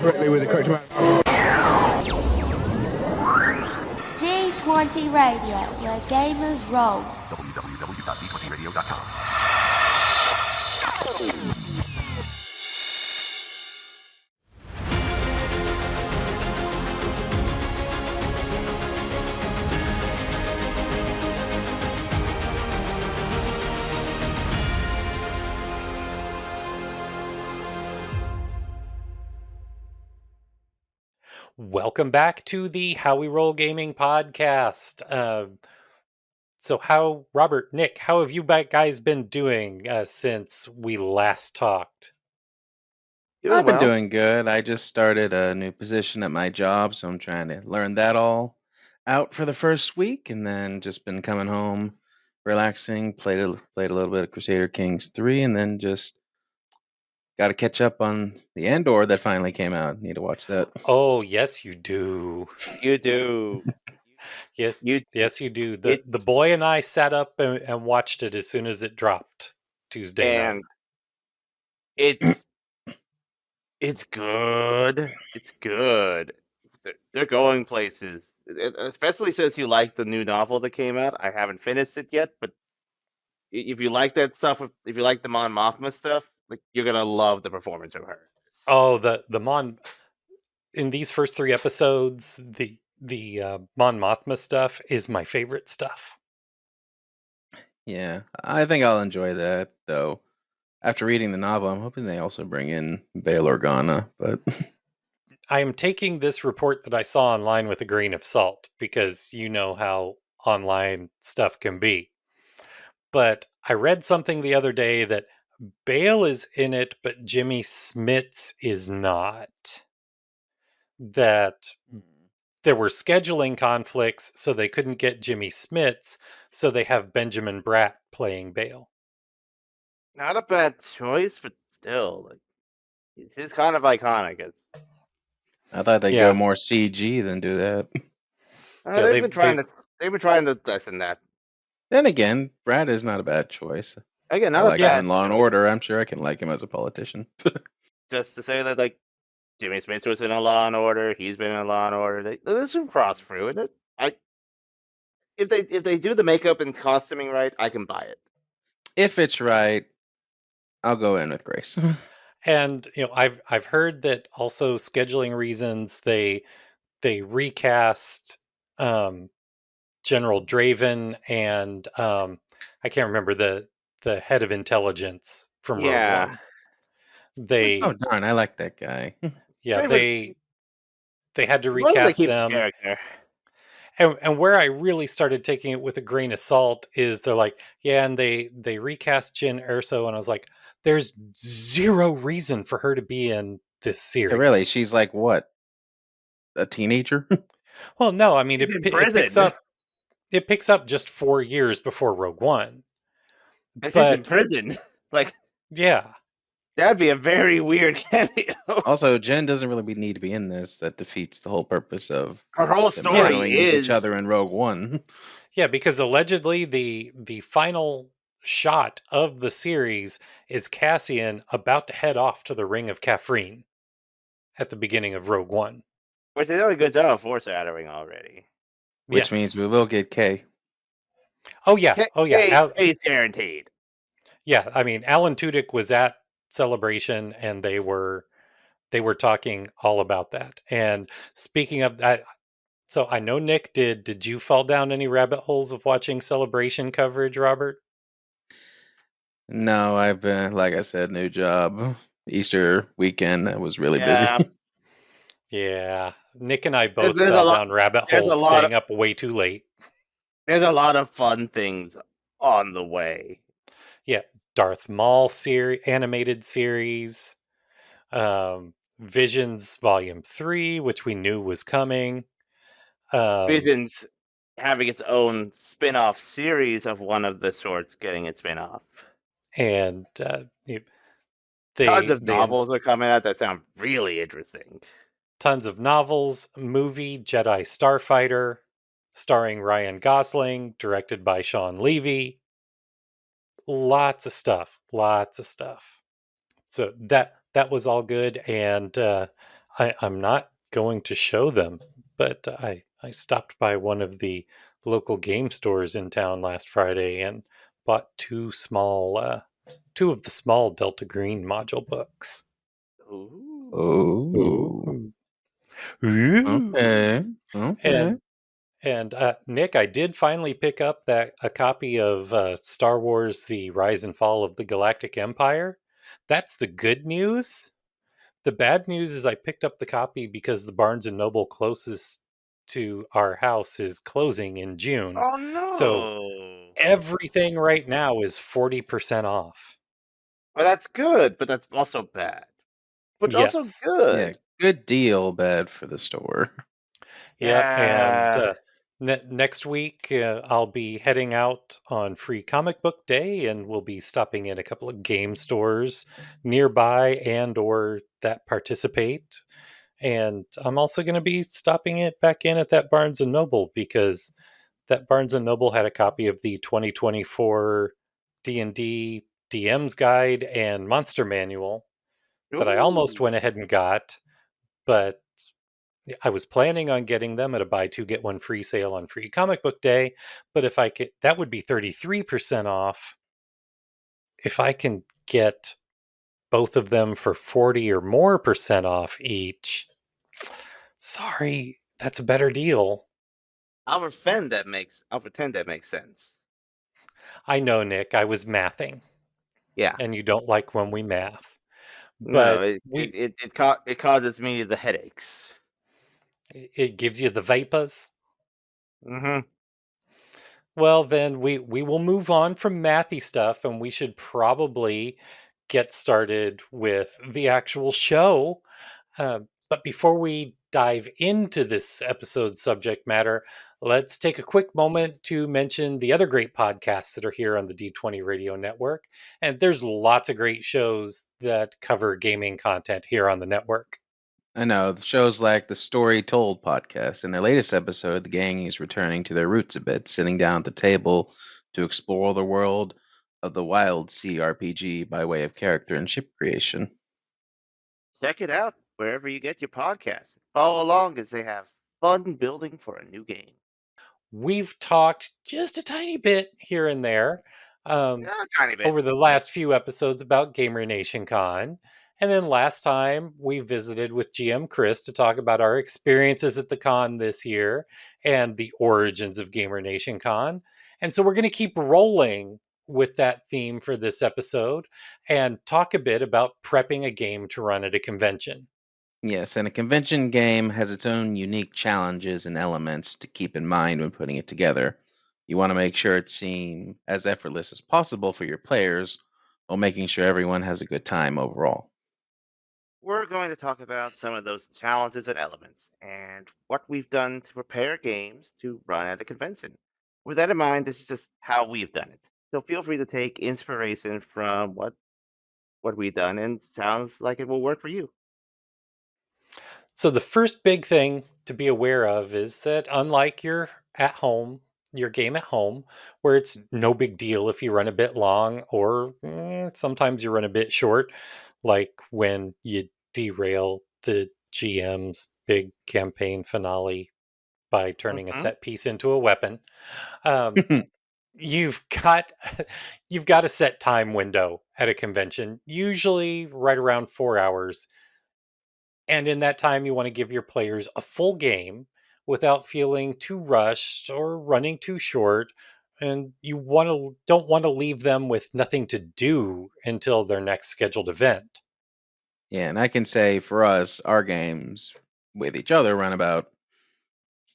correctly with the correct amount. D20 Radio, where gamers roll. www.d20radio.com. Welcome back to the How We Roll Gaming podcast. Robert, Nick, how have you guys been doing since we last talked? I've been doing good. I just started a new position at my job, so I'm trying to learn that all out for the first week, and then just been coming home, relaxing, played a little bit of Crusader Kings 3, and then just got to catch up on the Andor that finally came out. Need to watch that. Oh, yes, you do. You do. Yes, you do. The boy and I sat up and watched it as soon as it dropped Tuesday night. It's good. It's good. They're going places, especially since you like the new novel that came out. I haven't finished it yet, but if you like that stuff, if you like the Mon Mothma stuff, like you're gonna love the performance of her. Oh, the Mon in these first 3 episodes, the Mon Mothma stuff is my favorite stuff. Yeah, I think I'll enjoy that, though. After reading the novel, I'm hoping they also bring in Bail Organa, but I am taking this report that I saw online with a grain of salt because you know how online stuff can be. But I read something the other day that Bale is in it, but Jimmy Smits is not. That there were scheduling conflicts, so they couldn't get Jimmy Smits, so they have Benjamin Bratt playing Bale. Not a bad choice, but still, like, it's kind of iconic. I thought they'd go more CG than do that. They've been trying to lessen that. Then again, Brad is not a bad choice. Again, I like him in Law and Order. I'm sure I can like him as a politician. Just to say that, like, Jimmy Smith was in a Law and Order. He's been in a Law and Order. There's some cross through in it. If they do the makeup and costuming right, I can buy it. If it's right, I'll go in with grace. And I've heard that also scheduling reasons they recast General Draven and I can't remember the head of intelligence from Rogue One. Oh darn, I like that guy. Yeah, they had to recast them. And where I really started taking it with a grain of salt is they're like, yeah, and they recast Jyn Erso, and I was like, there's zero reason for her to be in this series. Yeah, really? She's like what? A teenager? Well, no, I mean it picks up just 4 years before Rogue One. She's in prison. Like, yeah. That'd be a very weird cameo. Also, Jen doesn't really need to be in this. That defeats the whole purpose of her whole story is each other in Rogue One. Yeah, because allegedly the final shot of the series is Cassian about to head off to the Ring of Caffrine at the beginning of Rogue One. Which they did a good job of foreshadowing already. Which means we will get K. Oh yeah, K's guaranteed. Yeah, I mean, Alan Tudyk was at Celebration, and they were talking all about that. And speaking of that, so I know Nick did. Did you fall down any rabbit holes of watching Celebration coverage, Robert? No, I've been, like I said, new job. Easter weekend, that was really busy. Yeah, Nick and I both fell down rabbit holes, staying up way too late. There's a lot of fun things on the way. Yeah, Darth Maul animated series, Visions Volume 3, which we knew was coming. Visions having its own spin-off series of one of the sorts getting its spin-off. And tons of novels are coming out that sound really interesting. Tons of novels, movie Jedi Starfighter, starring Ryan Gosling, directed by Sean Levy. Lots of stuff. So that was all good, and I'm not going to show them, but I stopped by one of the local game stores in town last Friday and bought two of the small Delta Green module books. Ooh. Oh, Ooh. Ooh. okay, okay. And Nick, I did finally pick up a copy of Star Wars: The Rise and Fall of the Galactic Empire. That's the good news. The bad news is I picked up the copy because the Barnes and Noble closest to our house is closing in June. Oh So no. everything right now is 40% off. Well, that's good, but that's also bad. But also Yes. Yeah, good. good deal, bad for the store. Yep. And Yeah. next week, I'll be heading out on Free Comic Book Day, and we'll be stopping in a couple of game stores nearby and or that participate. And I'm also going to be stopping it back in at that Barnes and Noble because that Barnes and Noble had a copy of the 2024 D&D DM's guide and monster manual that I almost Ooh. went ahead and got, but I was planning on getting them at a buy two get one free sale on Free Comic Book Day, but if I could, that would be 33% off. If I can get both of them for 40 or more percent off each, sorry, that's a better deal. I'll pretend that makes sense. I know, Nick, I was mathing, Yeah. and you don't like when we math, No, but it causes me the headaches. it gives you the vapors. Mm-hmm. Well, then we will move on from mathy stuff, and we should probably get started with the actual show. But before we dive into this episode's subject matter, let's take a quick moment to mention the other great podcasts that are here on the D20 Radio Network. And there's lots of great shows that cover gaming content here on the network. I know, the shows like the Story Told podcast. In their latest episode, the gang is returning to their roots a bit, sitting down at the table to explore the world of the Wild Sea RPG by way of character and ship creation. Check it out wherever you get your podcasts. Follow along as they have fun building for a new game. We've talked just a tiny bit here and there um, Yeah, a tiny bit. over the last few episodes about Gamer Nation Con. And then last time we visited with GM Chris to talk about our experiences at the con this year and the origins of Gamer Nation Con. And so we're going to keep rolling with that theme for this episode and talk a bit about prepping a game to run at a convention. Yes, and a convention game has its own unique challenges and elements to keep in mind when putting it together. You want to make sure it seems as effortless as possible for your players while making sure everyone has a good time overall. We're going to talk about some of those challenges and elements and what we've done to prepare games to run at a convention. With that in mind, this is just how we've done it. So feel free to take inspiration from what we've done and sounds like it will work for you. So the first big thing to be aware of is that unlike your game at home, where it's no big deal if you run a bit long or sometimes you run a bit short, like when you derail the GM's big campaign finale by turning a Hmm. set piece into a weapon. Um, you've got you've got a set time window at a convention, usually right around 4 hours, and in that time, you want to give your players a full game without feeling too rushed or running too short. And you don't want to leave them with nothing to do until their next scheduled event. Yeah, and I can say for us, our games with each other run about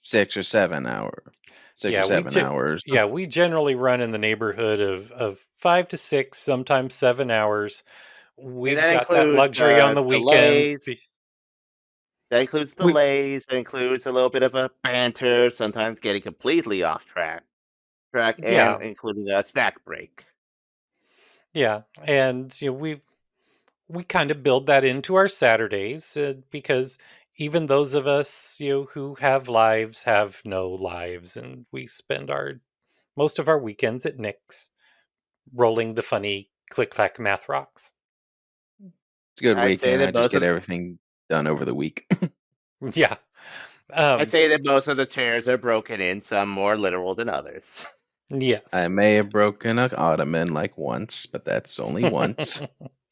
6 or 7 Yeah, 7 hours. we generally run in the neighborhood of 5 to 6, sometimes 7 hours. And We've that got that includes luxury on the weekends. delays. That includes We delays. That includes a little bit of a banter, sometimes getting completely off track, and yeah, including a snack break. yeah, and we kind of build that into our Saturdays because even those of us, who have lives have no lives, and we spend our most of our weekends at Nick's rolling the funny click clack math rocks. It's a good I'd say weekend. I that just most get of everything. done over the week. Yeah. I'd say that most of the chairs are broken in, some more literal than others. I Yes. may have broken an ottoman like once, but that's only once.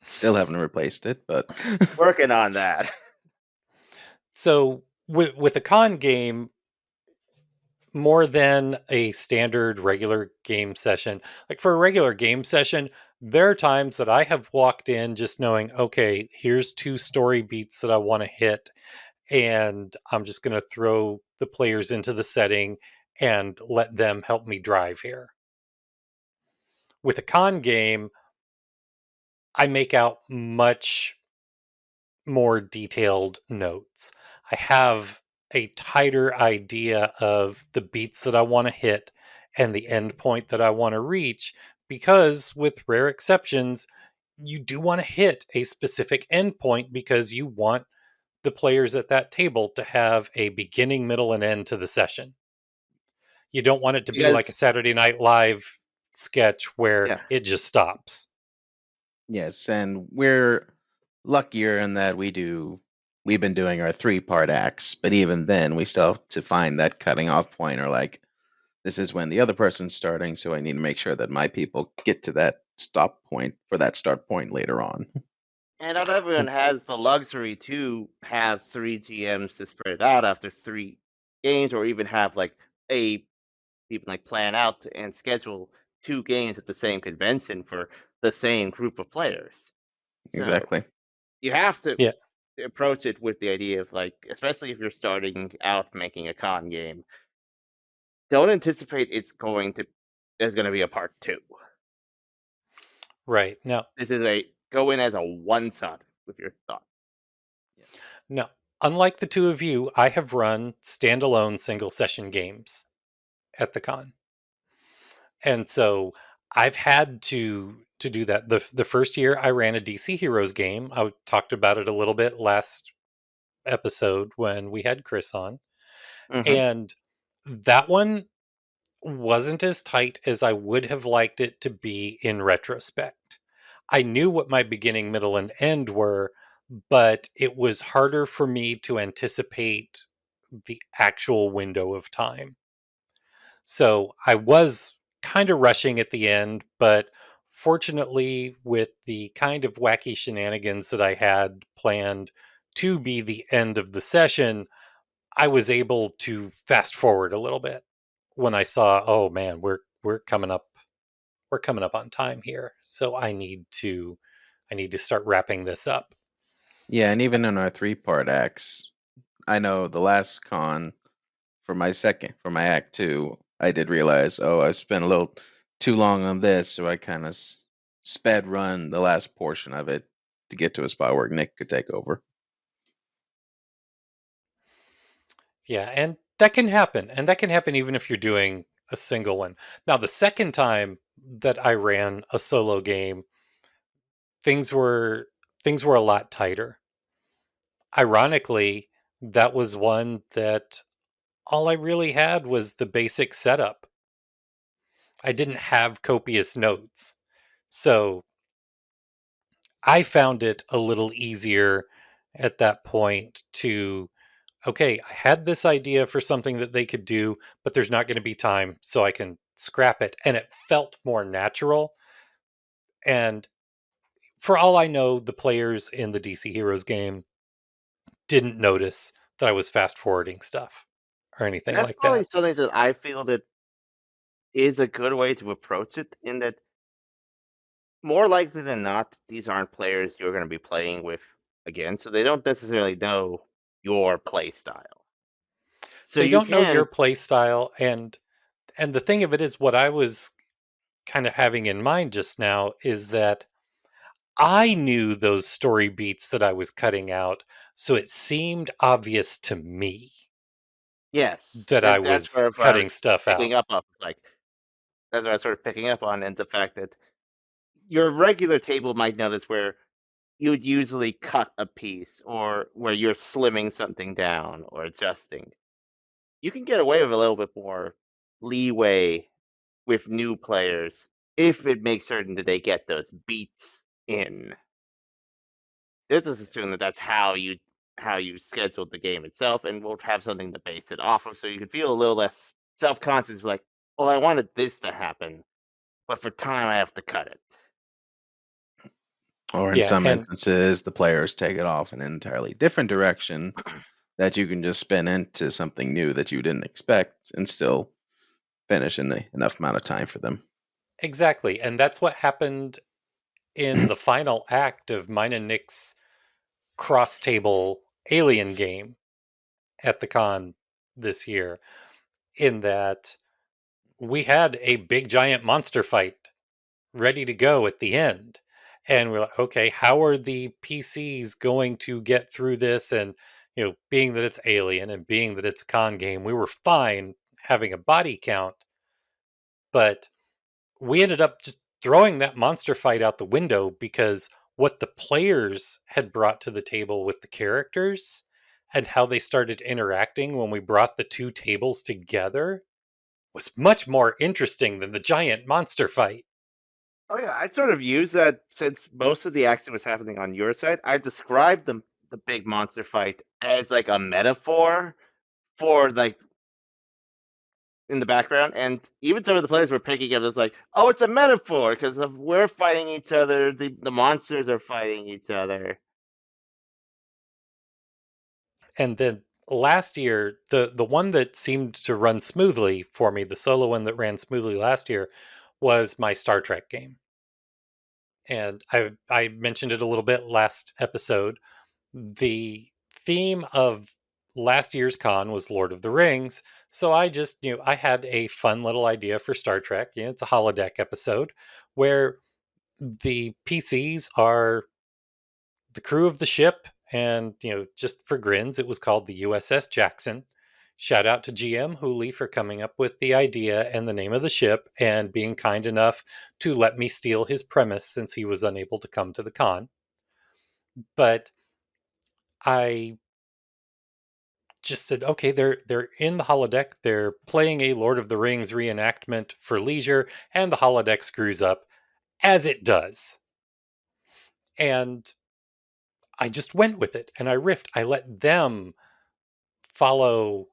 Still haven't replaced it, but Working on that. So with a con game, more than a standard regular game session, like for a regular game session, there are times that I have walked in just knowing, okay, here's two story beats that I want to hit, and I'm just going to throw the players into the setting and let them help me drive here. With a con game, I make out much more detailed notes. I have a tighter idea of the beats that I want to hit and the end point that I want to reach because, with rare exceptions, you do want to hit a specific end point because you want the players at that table to have a beginning, middle, and end to the session. You don't want it to be like a Because, Saturday Night Live sketch where yeah. it just stops. yes, and we're luckier in that we've been doing our 3-part acts, but even then we still have to find that cutting off point, or like, this is when the other person's starting, so I need to make sure that my people get to that stop point for that start point later on. And not everyone has the luxury to have three GMs to spread it out after 3 games, or even have like even like plan out and schedule 2 games at the same convention for the same group of players. So Exactly. you have to Yeah, approach it with the idea of like, especially if you're starting out making a con game, don't anticipate there's going to be a part 2. right. Now, This is a go in as a one shot with your thought. no, unlike the two of you, I have run standalone single session games at the con. And so I've had to do that. The first year I ran a DC Heroes game. I talked about it a little bit last episode when we had Chris on. Mm-hmm. And that one wasn't as tight as I would have liked it to be in retrospect. I knew what my beginning, middle, and end were, but it was harder for me to anticipate the actual window of time. So I was kind of rushing at the end, but fortunately, with the kind of wacky shenanigans that I had planned to be the end of the session, I was able to fast forward a little bit when I saw, oh man, we're coming up on time here. So I need to start wrapping this up. Yeah, and even in our 3-part acts, I know the last con for my act 2, I did realize, oh, I've spent a little too long on this, so I kind of sped run the last portion of it to get to a spot where Nick could take over. Yeah, and that can happen. And that can happen even if you're doing a single one. Now, the second time that I ran a solo game, things were things were a lot tighter. Ironically, that was one that all I really had was the basic setup. I didn't have copious notes. So I found it a little easier at that point to, okay, I had this idea for something that they could do, but there's not going to be time, so I can scrap it. And it felt more natural. And for all I know, the players in the DC Heroes game didn't notice that I was fast forwarding stuff or And anything that's like probably that. something that I feel that is a good way to approach it, in that more likely than not, these aren't players you're going to be playing with again, so they don't necessarily know your play style. So They you don't know your can, play style, and the thing of it is, what I was kind of having in mind just now is that I knew those story beats that I was cutting out, so it seemed obvious to me yes, that I that's was where I cutting was stuff picking out. up on, like, that's what I was sort of picking up on, and the fact that your regular table might notice where you'd usually cut a piece, or where you're slimming something down or adjusting. You can get away with a little bit more leeway with new players if it makes certain that they get those beats in. This is assuming that that's how you how you scheduled the game itself, and we'll have something to base it off of, so you can feel a little less self-conscious, like, well, I wanted this to happen, but for time I have to cut it. Or in Yeah, some and instances, the players take it off in an entirely different direction that you can just spin into something new that you didn't expect and still finish in enough amount of time for them. exactly. And that's what happened in the final act of mine and Nick's cross table alien game at the con this year, in that we had a big giant monster fight ready to go at the end. And we're like, okay, how are the PCs going to get through this? And, being that it's alien and being that it's a con game, we were fine having a body count, but we ended up just throwing that monster fight out the window because what the players had brought to the table with the characters and how they started interacting when we brought the two tables together was much more interesting than the giant monster fight. Oh yeah, I sort of use that since most of the action was happening on your side. I described the big monster fight as like a metaphor for like in the background, and even some of the players were picking up. It's like, oh, it's a metaphor because we're fighting each other. The monsters are fighting each other. And then last year, the one that seemed to run smoothly for me, the solo one that ran smoothly last year, was my Star Trek game. And I mentioned it a little bit last episode. The theme of last year's con was Lord of the Rings. So I just, I had a fun little idea for Star Trek. It's a holodeck episode where the PCs are the crew of the ship. And, just for grins, it was called the USS Jackson. Shout out to GM Hooley for coming up with the idea and the name of the ship and being kind enough to let me steal his premise since he was unable to come to the con. But I just said, okay, they're in the holodeck. They're playing a Lord of the Rings reenactment for leisure, and the holodeck screws up, as it does. And I just went with it, and I riffed. I let them follow,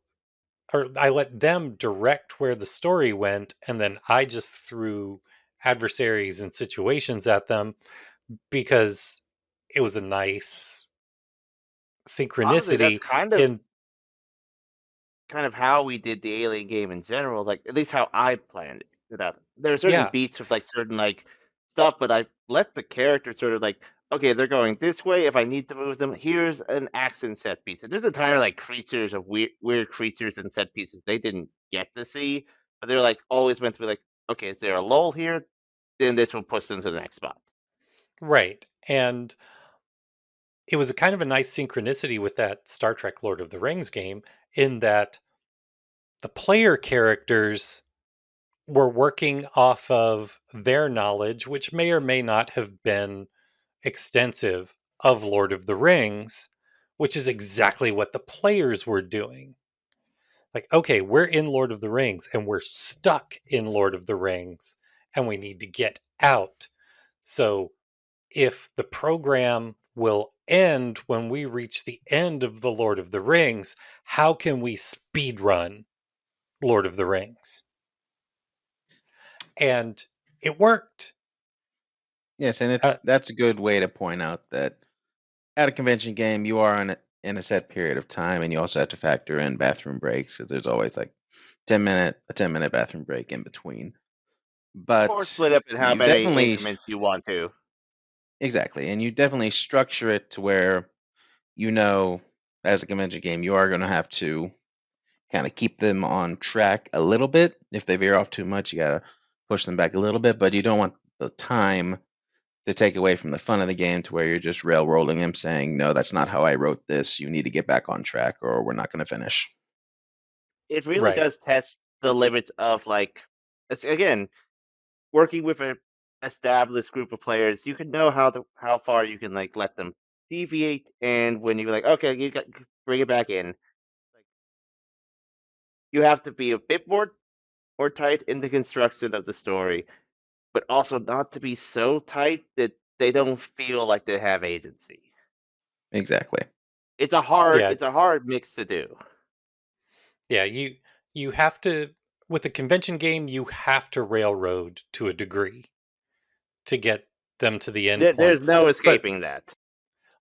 or I let them direct where the story went, and then I just threw adversaries and situations at them because it was a nice Honestly, that's synchronicity kind of in. how we did the alien game in general, like at least how I planned it out. There are certain Yeah, beats of like certain like stuff, but I let the character sort of like, okay, they're going this way. If I need to move them, here's an action set piece. And there's entire like creatures of weird creatures and set pieces they didn't get to see, but they're like always meant to be like, okay, is there a lull here? Then this will push them to the next spot. right. And it was a kind of a nice synchronicity with that Star Trek Lord of the Rings game in that the player characters were working off of their knowledge, which may or may not have been extensive, of Lord of the Rings, which is exactly what the players were doing. Like, okay, we're in Lord of the Rings and we're stuck in Lord of the Rings and we need to get out. So if the program will end when we reach the end of the Lord of the Rings, how can we speed run Lord of the Rings? And it worked. Yes, and Uh, that's a good way to point out that at a convention game, you are in a set period of time, and you also have to factor in bathroom breaks because there's always like 10-minute bathroom break in between. Or But split up in how you many definitely increments you want to. exactly, and you definitely structure it to where you know, as a convention game, you are going to have to kind of keep them on track a little bit. If they veer off too much, you got to push them back a little bit, but you don't want the time to take away from the fun of the game to where you're just railroading them saying, no, that's not how I wrote this. You need to get back on track or we're not going to finish. It really right. does test the limits of like, it's, again, working with a established group of players. You can know how far you can like let them deviate, and when you're like, okay, you got bring it back in. Like, you have to be a bit more tight in the construction of the story, but also not to be so tight that they don't feel like they have agency. Exactly. it's a hard Yeah, it's a hard mix to do. yeah. You have to, with a convention game, you have to railroad to a degree to get them to the end point. There's no But escaping that.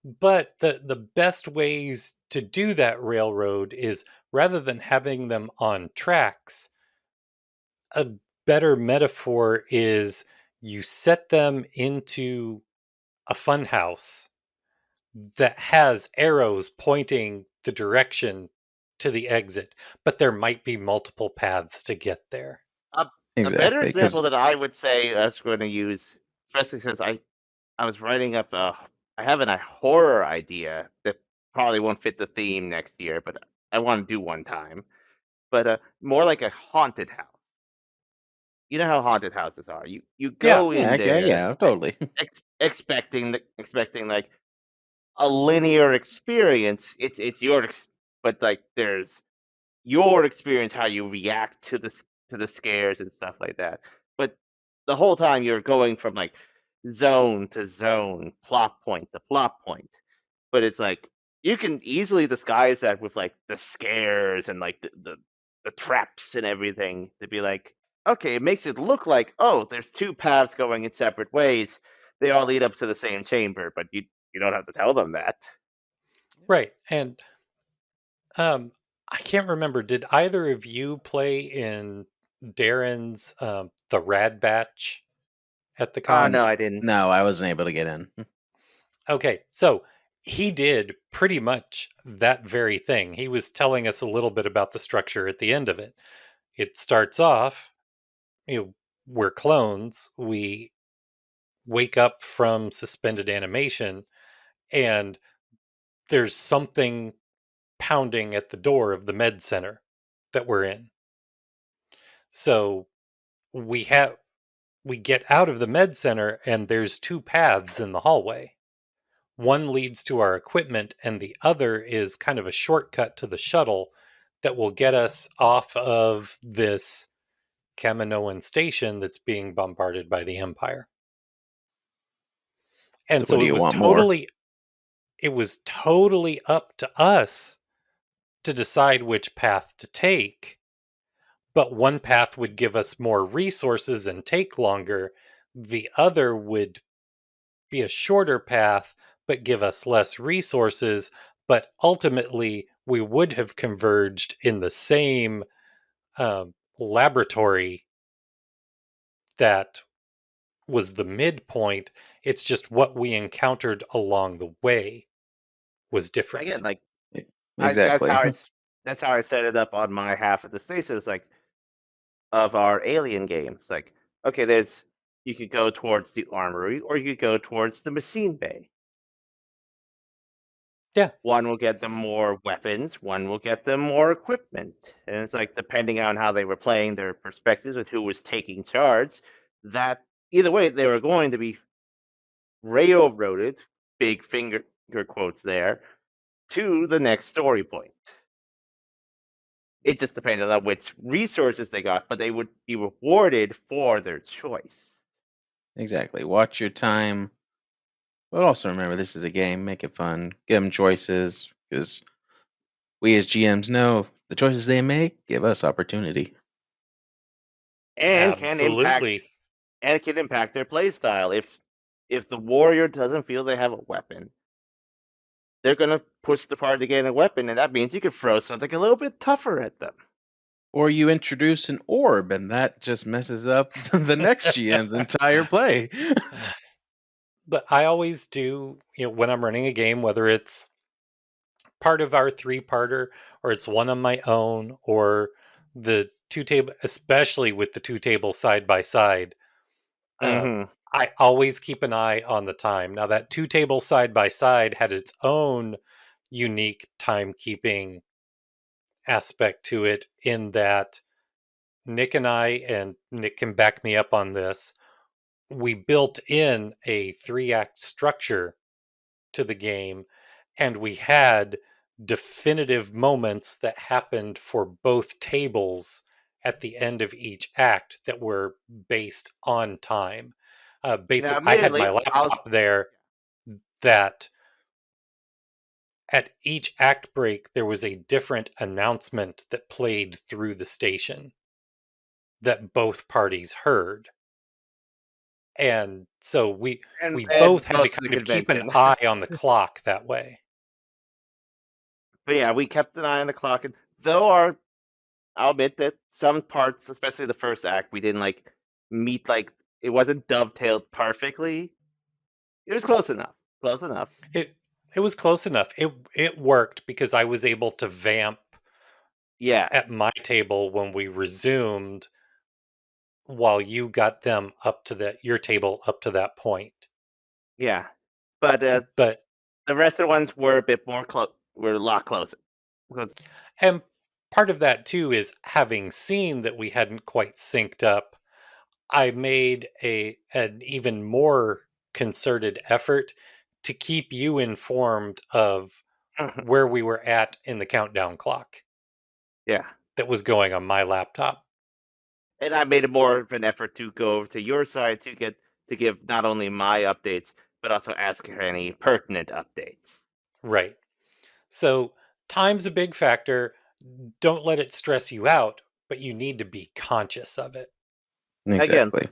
the best ways to do that railroad is, rather than having them on tracks, a better metaphor is you set them into a fun house that has arrows pointing the direction to the exit, but there might be multiple paths to get there. A, a better Exactly, example because that I would say us going to use, especially since I was writing up I have a horror idea that probably won't fit the theme next year, but I want to do one time. But more like a haunted house. You know how haunted houses are. You Yeah, go in there yeah, totally. expecting like a linear experience. It's your but like there's your experience, how you react to the scares and stuff like that. But the whole time you're going from like zone to zone, plot point to plot point. But it's like you can easily disguise that with like the scares and like the traps and everything to be like, okay, it makes it look like, oh, there's two paths going in separate ways. They all lead up to the same chamber, but you don't have to tell them that. right. And um I can't remember, did either of you play in Darren's the Rad Batch at the Oh con? no, I didn't. No, I wasn't able to get in. Okay, so he did pretty much that very thing. He was telling us a little bit about the structure at the end of it. It starts off, you know, we're clones. We wake up from suspended animation, and there's something pounding at the door of the med center that we're in. So we have we get out of the med center, and there's two paths in the hallway. One leads to our equipment, and the other is kind of a shortcut to the shuttle that will get us off of this Kaminoan station that's being bombarded by the Empire. So And what so do you want more? it was totally up to us to decide which path to take. But one path would give us more resources and take longer. The other would be a shorter path, but give us less resources. But ultimately, we would have converged in the same laboratory that was the midpoint. It's just what we encountered along the way was Again, different. like I Exactly. that's how I set it up on my half of the station. It's like of our alien game. It's like, okay, there's you could go towards the armory or you could go towards the machine bay. Yeah, One will get them more weapons, one will get them more equipment. And it's like depending on how they were playing their perspectives and who was taking charge, that either way they were going to be railroaded, big finger quotes there, to the next story point. It just depended on which resources they got, but they would be rewarded for their choice. Exactly. Watch your time. But also remember, this is a game. Make it fun. Give them choices, because we as GMs know the choices they make give us opportunity. And absolutely. can impact their playstyle. If the warrior doesn't feel they have a weapon, they're gonna push the party to get a weapon, and that means you can throw something a little bit tougher at them. Or you introduce an orb, and that just messes up the next GM's entire play. But I always do, when I'm running a game, whether it's part of our three-parter or it's one on my own, or the two table, especially with the two tables side by side, Mm-hmm. I always keep an eye on the time. Now, that two table side by side had its own unique timekeeping aspect to it, in that Nick and I, and Nick can back me up on this, we built in a 3-act structure to the game, and we had definitive moments that happened for both tables at the end of each act that were based on time. Now, I had admittedly, my I was laptop there that at each act break, there was a different announcement that played through the station that both parties heard. And so we both and had to most of the kind of keep an convention. eye on the clock that way. But yeah, we kept an eye on the clock, and though I'll admit that some parts, especially the first act, we didn't like meet like it wasn't dovetailed perfectly. It was close enough. Close enough. It was close enough. It worked because I was able to vamp Yeah, at my table when we resumed while you got them up to your table up to that point. yeah. But But the rest of the ones were a bit more close. Were a lot closer. Because and part of that too is having seen that we hadn't quite synced up, I made an even more concerted effort to keep you informed of where we were at in the countdown clock yeah. that was going on my laptop. And I made more of an effort to go over to your side to give not only my updates but also ask her any pertinent updates. Right. So time's a big factor. Don't let it stress you out, but you need to be conscious of it. Again, Exactly.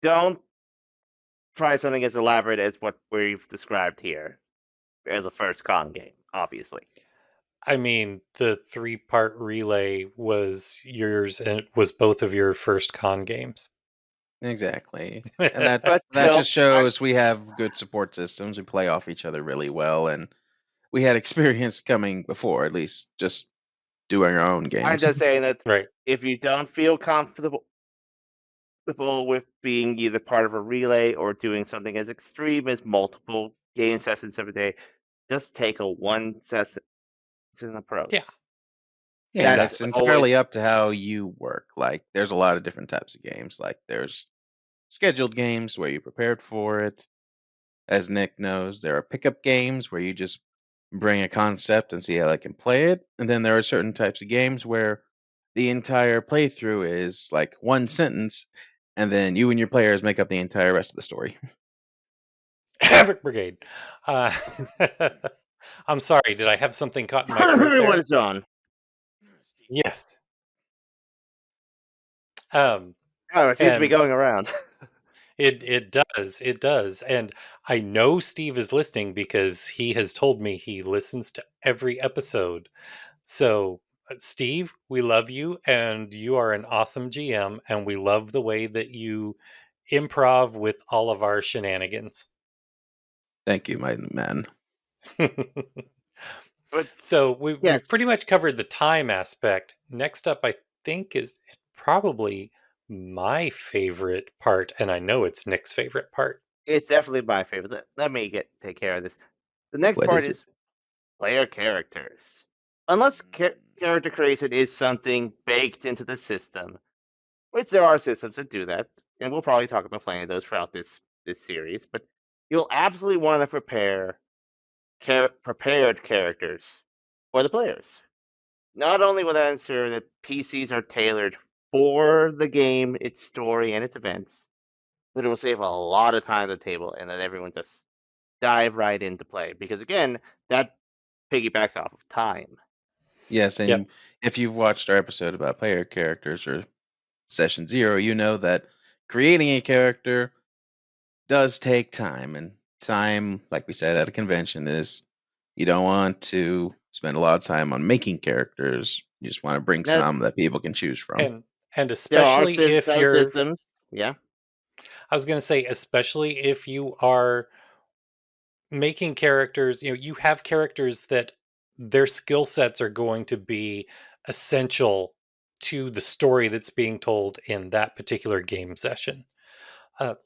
don't try something as elaborate as what we've described here as a first con game, obviously. I mean, the 3-part relay was yours and it was both of your first con games. Exactly. And that But that still, just shows we have good support systems. We play off each other really well, and we had experience coming before, at least just doing our own I'm games. just saying that Right. if you don't feel comfortable with being either part of a relay or doing something as extreme as multiple game sessions every day, just take a one session Yeah, approach. Yeah, and That's it's exactly. always entirely up to how you work. Like, there's a lot of different types of games. Like, there's scheduled games where you prepared for it. As Nick knows, there are pickup games where you just bring a concept and see how they can play it. And then there are certain types of games where the entire playthrough is like one sentence, and then you and your players make up the entire rest of the story. Havoc Brigade. Uh, I'm sorry, did I have something caught in my throat there? everyone's on. Yes. Um, Oh, it seems to be and going around. it does. And I know Steve is listening because he has told me he listens to every episode. So, Steve, we love you, and you are an awesome GM, and we love the way that you improv with all of our shenanigans. Thank you, my man. But So we've yes, pretty much covered the time aspect. Next up, I think is probably my favorite part, and I know it's Nick's favorite part. it's definitely my favorite. Let me take care of this. The next What part is it? is player characters. Unless character creation is something baked into the system, which there are systems that do that, and we'll probably talk about plenty of those throughout this series. But you'll absolutely want to prepare prepared characters for the players. Not only will that ensure that PCs are tailored for the game, its story, and its events, but it will save a lot of time at the table and let everyone just dive right into play. Because again, that piggybacks off of time. Yes, Yep. and if you've watched our episode about player characters or session 0, you know that creating a character does take time, and time, like we said at a convention, is you don't want to spend a lot of time on making characters. You just want to bring Now, some that people can choose from. And there are especially if some you're systems, yeah. I was going to say especially if you are making characters, you have characters that their skill sets are going to be essential to the story that's being told in that particular game session.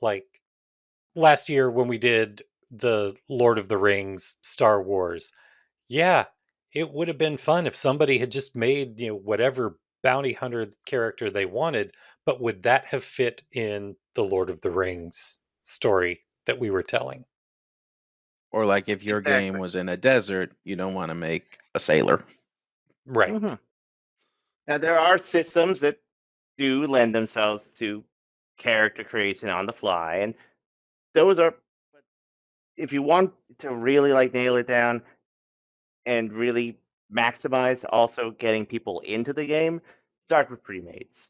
Like last year when we did the Lord of the Rings Star Wars. Yeah, it would have been fun if somebody had just made, whatever bounty hunter character they wanted, but would that have fit in the Lord of the Rings story that we were telling? Or like if your game Exactly. was in a desert, you don't want to make a sailor. Right. Hmm. Now there are systems that do lend themselves to character creation on the fly, and those are. If you want to really like nail it down, and really maximize also getting people into the game, start with pre-mades.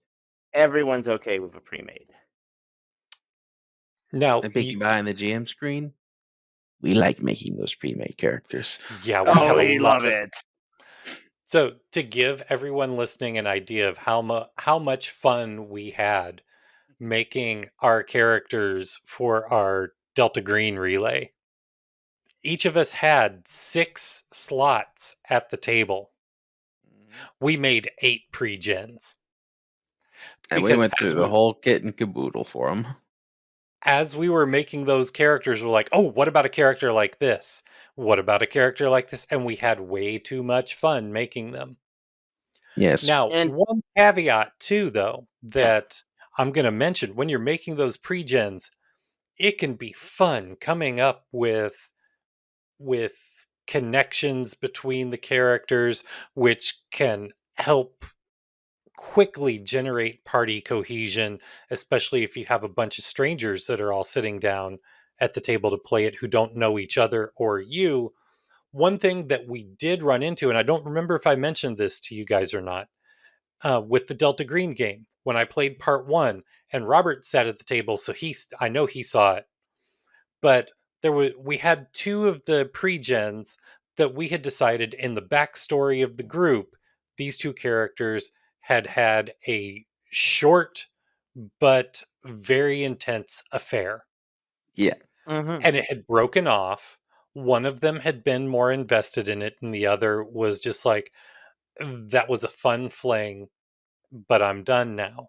Everyone's okay with a pre-made. Now, And peeking behind the GM screen, we like making those pre-made characters. yeah, we have a we lot love of. it. So to give everyone listening an idea of how much fun we had making our characters for our Delta Green relay, each of us had 6 slots at the table. We made 8 pre-gens. And we Because went through the whole kit and caboodle for them. as we were making those characters, we're like, oh, what about a character like this? What about a character like this? And we had way too much fun making them. Yes. Now, And one caveat too, though, that I'm going to mention when you're making those pre-gens, it can be fun coming up with connections between the characters, which can help quickly generate party cohesion, especially if you have a bunch of strangers that are all sitting down at the table to play it who don't know each other or you. One thing that we did run into, and I don't remember if I mentioned this to you guys or not, with the Delta Green game, when I played part 1 and Robert sat at the table, so I know he saw it, but we had 2 of the pre-gens that we had decided in the backstory of the group, these 2 characters had a short but very intense affair. Yeah. And it had broken off. One of them had been more invested in it, and the other was just like, that was a fun fling, but I'm done now.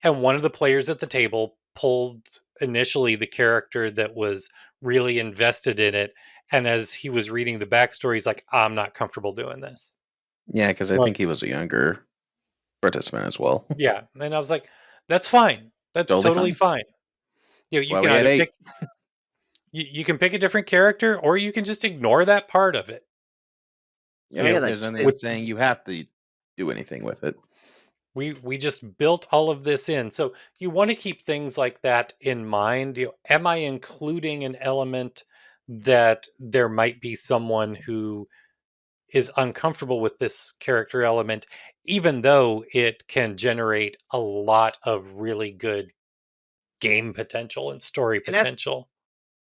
And one of the players at the table pulled initially the character that was really invested in it. And as he was reading the backstory, he's like, I'm not comfortable doing this. Yeah, because I think he was a younger participant as well. Yeah. And I was like, that's fine. That's totally fine. You know, you Well, can we had either 8. pick you can pick a different character or you can just ignore that part of it. Yeah, we had there's like nothing saying you have to do anything with it. We just built all of this in. So you want to keep things like that in mind. Am I including an element that there might be someone who is uncomfortable with this character element, even though it can generate a lot of really good game potential and story and potential?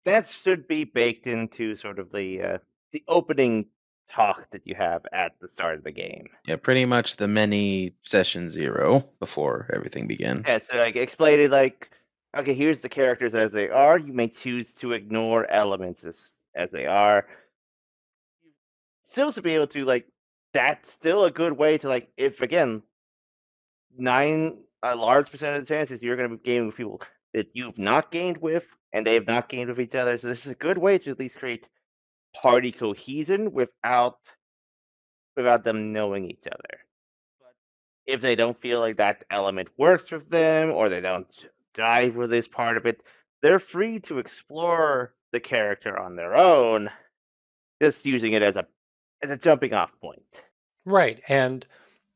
that should be baked into sort of the opening talk that you have at the start of the game. Yeah, pretty much the mini session 0 before everything begins. Yeah, so like explain it like, okay, here's the characters as they are. You may choose to ignore elements as they are. Still to be able to like, that's still a good way to like, if again, a large percent of the chances you're going to be gaming with people that you've not gamed with and they have not gamed with each other. So this is a good way to at least create party cohesion without them knowing each other. But if they don't feel like that element works with them or they don't dive with this part of it, they're free to explore the character on their own, just using it as a jumping off point. Right. And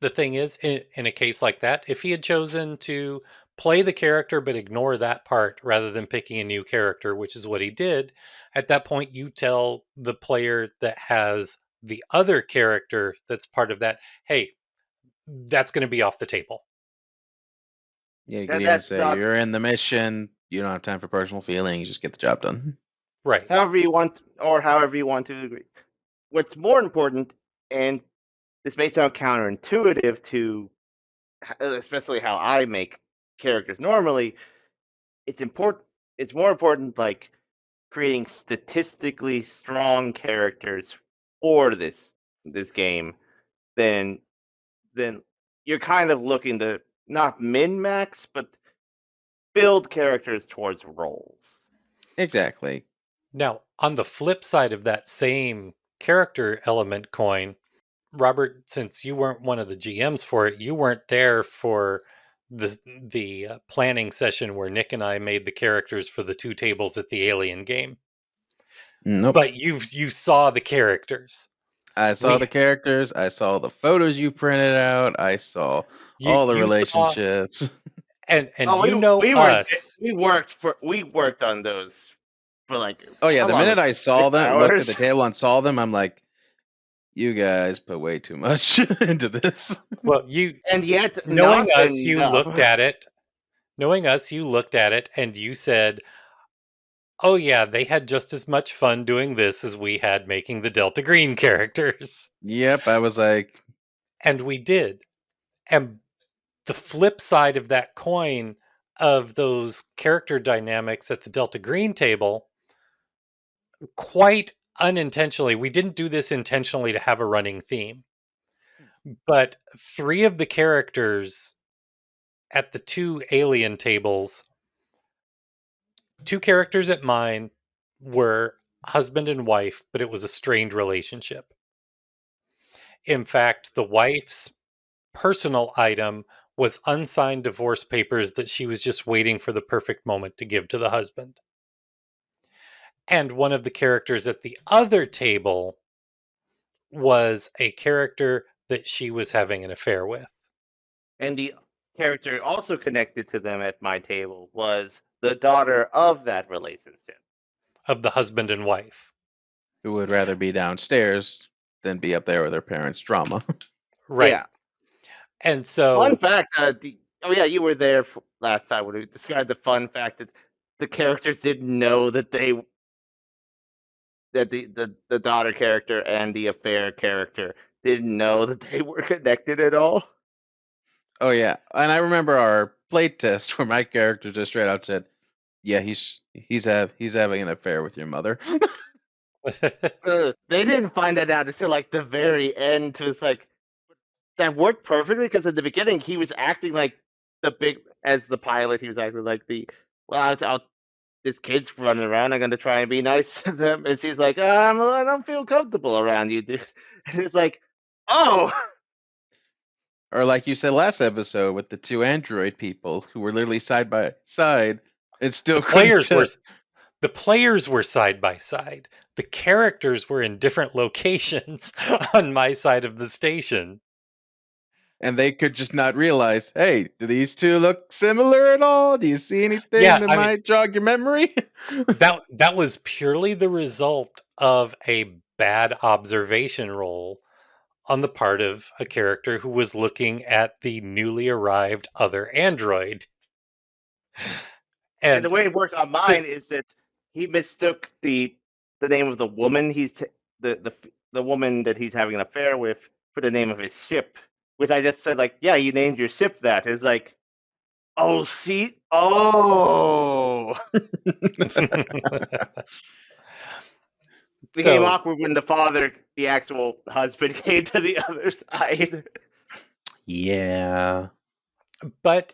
the thing is, in a case like that, if he had chosen to play the character but ignore that part rather than picking a new character, which is what he did, at that point you tell the player that has the other character that's part of that, hey, that's going to be off the table. Yeah, you could And even that's say not you're in the mission, you don't have time for personal feelings, just get the job done. Right. however you want, or however you want to agree. What's more important, and this may sound counterintuitive to especially how I make characters normally, it's important. It's more important, like creating statistically strong characters for this game than you're kind of looking to not min max, but build characters towards roles. Exactly. Now, on the flip side of that same character element coin, Robert, since you weren't one of the GMs for it, you weren't there for the planning session where Nick and I made the characters for the 2 tables at the Alien game. Nope. But you saw the characters. I saw the characters. I saw the photos you printed out. I saw all the relationships. And us. We worked on those for like. Oh yeah, the minute I saw them, looked at the 6 hours? table and saw them, I'm like, You guys put way too much into this. Well, And yet, knowing not us, you enough. looked at it. Knowing us, you looked at it and you said, "Oh yeah, they had just as much fun doing this as we had making the Delta Green characters." Yep, I was like, And we did. And the flip side of that coin of those character dynamics at the Delta Green table, quite unintentionally, we didn't do this intentionally to have a running theme, but three of the characters at the two alien tables, two characters at mine were husband and wife, but it was a strained relationship. In fact, the wife's personal item was unsigned divorce papers that she was just waiting for the perfect moment to give to the husband. And one of the characters at the other table was a character that she was having an affair with. And the character also connected to them at my table was the daughter of that relationship. Of the husband and wife. who would rather be downstairs than be up there with their parents' drama. Right. Yeah. And so. Fun fact, oh yeah, you were there last time when we described the fun fact that the characters didn't know that the daughter character and the affair character didn't know that they were connected at all. Oh yeah, and I remember our play test where my character just straight out said, "Yeah, he's having an affair with your mother." They didn't find that out until like the very end. So it's like that worked perfectly because in the beginning he was acting like as the pilot. He was acting like this kid's running around. I'm gonna try and be nice to them, and she's like, I don't feel comfortable around you, dude. And it's like, oh. Or like you said last episode with the two android people who were literally side by side and still the players were side by side. The characters were in different locations on my side of the station. And they could just not realize, hey, do these two look similar at all? Do you see anything that might jog your memory? that was purely the result of a bad observation roll on the part of a character who was looking at the newly arrived other android. And the way it works on mine is that he mistook the name of the woman the woman that he's having an affair with for the name of his ship, which I just said like, yeah, you named your ship that. It's like, oh, see, oh. Became awkward when the actual husband, came to the other side. Yeah. But,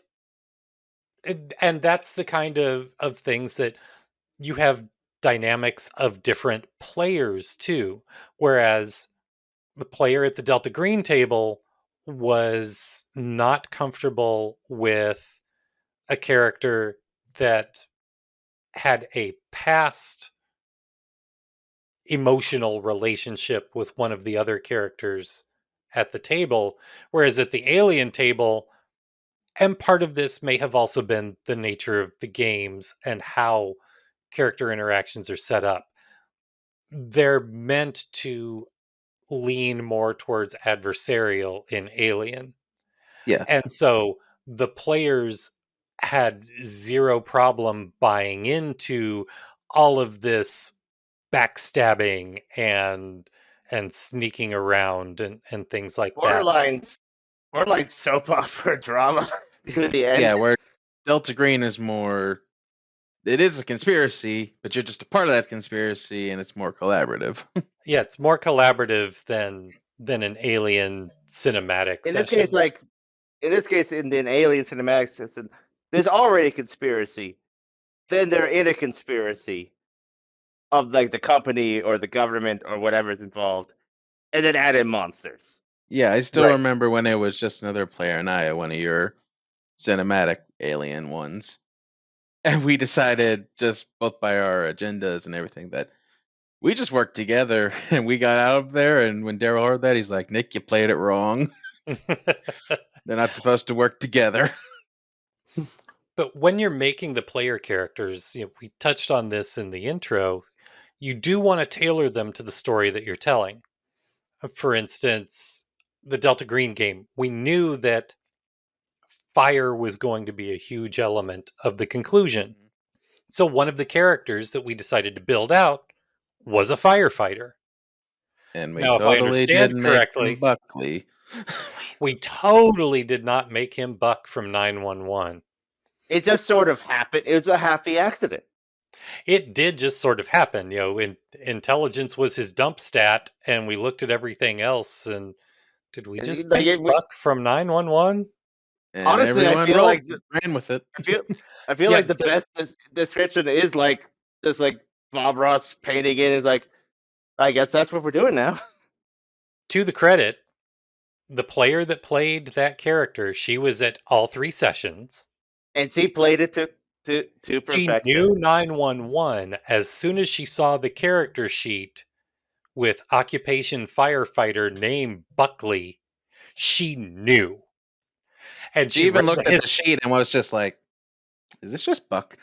and that's the kind of things that you have dynamics of different players too. Whereas the player at the Delta Green table was not comfortable with a character that had a past emotional relationship with one of the other characters at the table, whereas at the alien table, and part of this may have also been the nature of the games and how character interactions are set up, they're meant to lean more towards adversarial in Alien. Yeah. And so the players had zero problem buying into all of this backstabbing and sneaking around and things like that. Borderline soap opera drama near the end. Yeah, where Delta Green is more, it is a conspiracy, but you're just a part of that conspiracy, and it's more collaborative. Yeah, it's more collaborative than an Alien cinematic session. In this case, in an Alien cinematic system, there's already a conspiracy. Then they're in a conspiracy of like the company or the government or whatever's involved, and then add in monsters. Yeah, I still remember when it was just another player and I, one of your cinematic Alien ones. And we decided, just both by our agendas and everything, that we just worked together, and we got out of there. And when Daryl heard that, he's like, "Nick, you played it wrong. They're not supposed to work together." But when you're making the player characters, we touched on this in the intro, you do want to tailor them to the story that you're telling. For instance, the Delta Green game, we knew that fire was going to be a huge element of the conclusion. So one of the characters that we decided to build out was a firefighter. And we Now, if I totally understand didn't make him correctly, Buckley. we totally did not make him Buck from 911. It just sort of happened. It was a happy accident. It did just sort of happen. Intelligence was his dump stat, and we looked at everything else, and did we just Like make Buck from 911? And honestly, I everyone feel like ran with it. I feel Yeah, like the best description is like just like Bob Ross painting it is like, I guess that's what we're doing now. To the credit, the player that played that character, she was at all 3 sessions. And she played it to She perfection. knew 911 as soon as she saw the character sheet with occupation firefighter name Buckley. She knew. And She she even read looked at the sheet and was just like, "Is this just Buck?"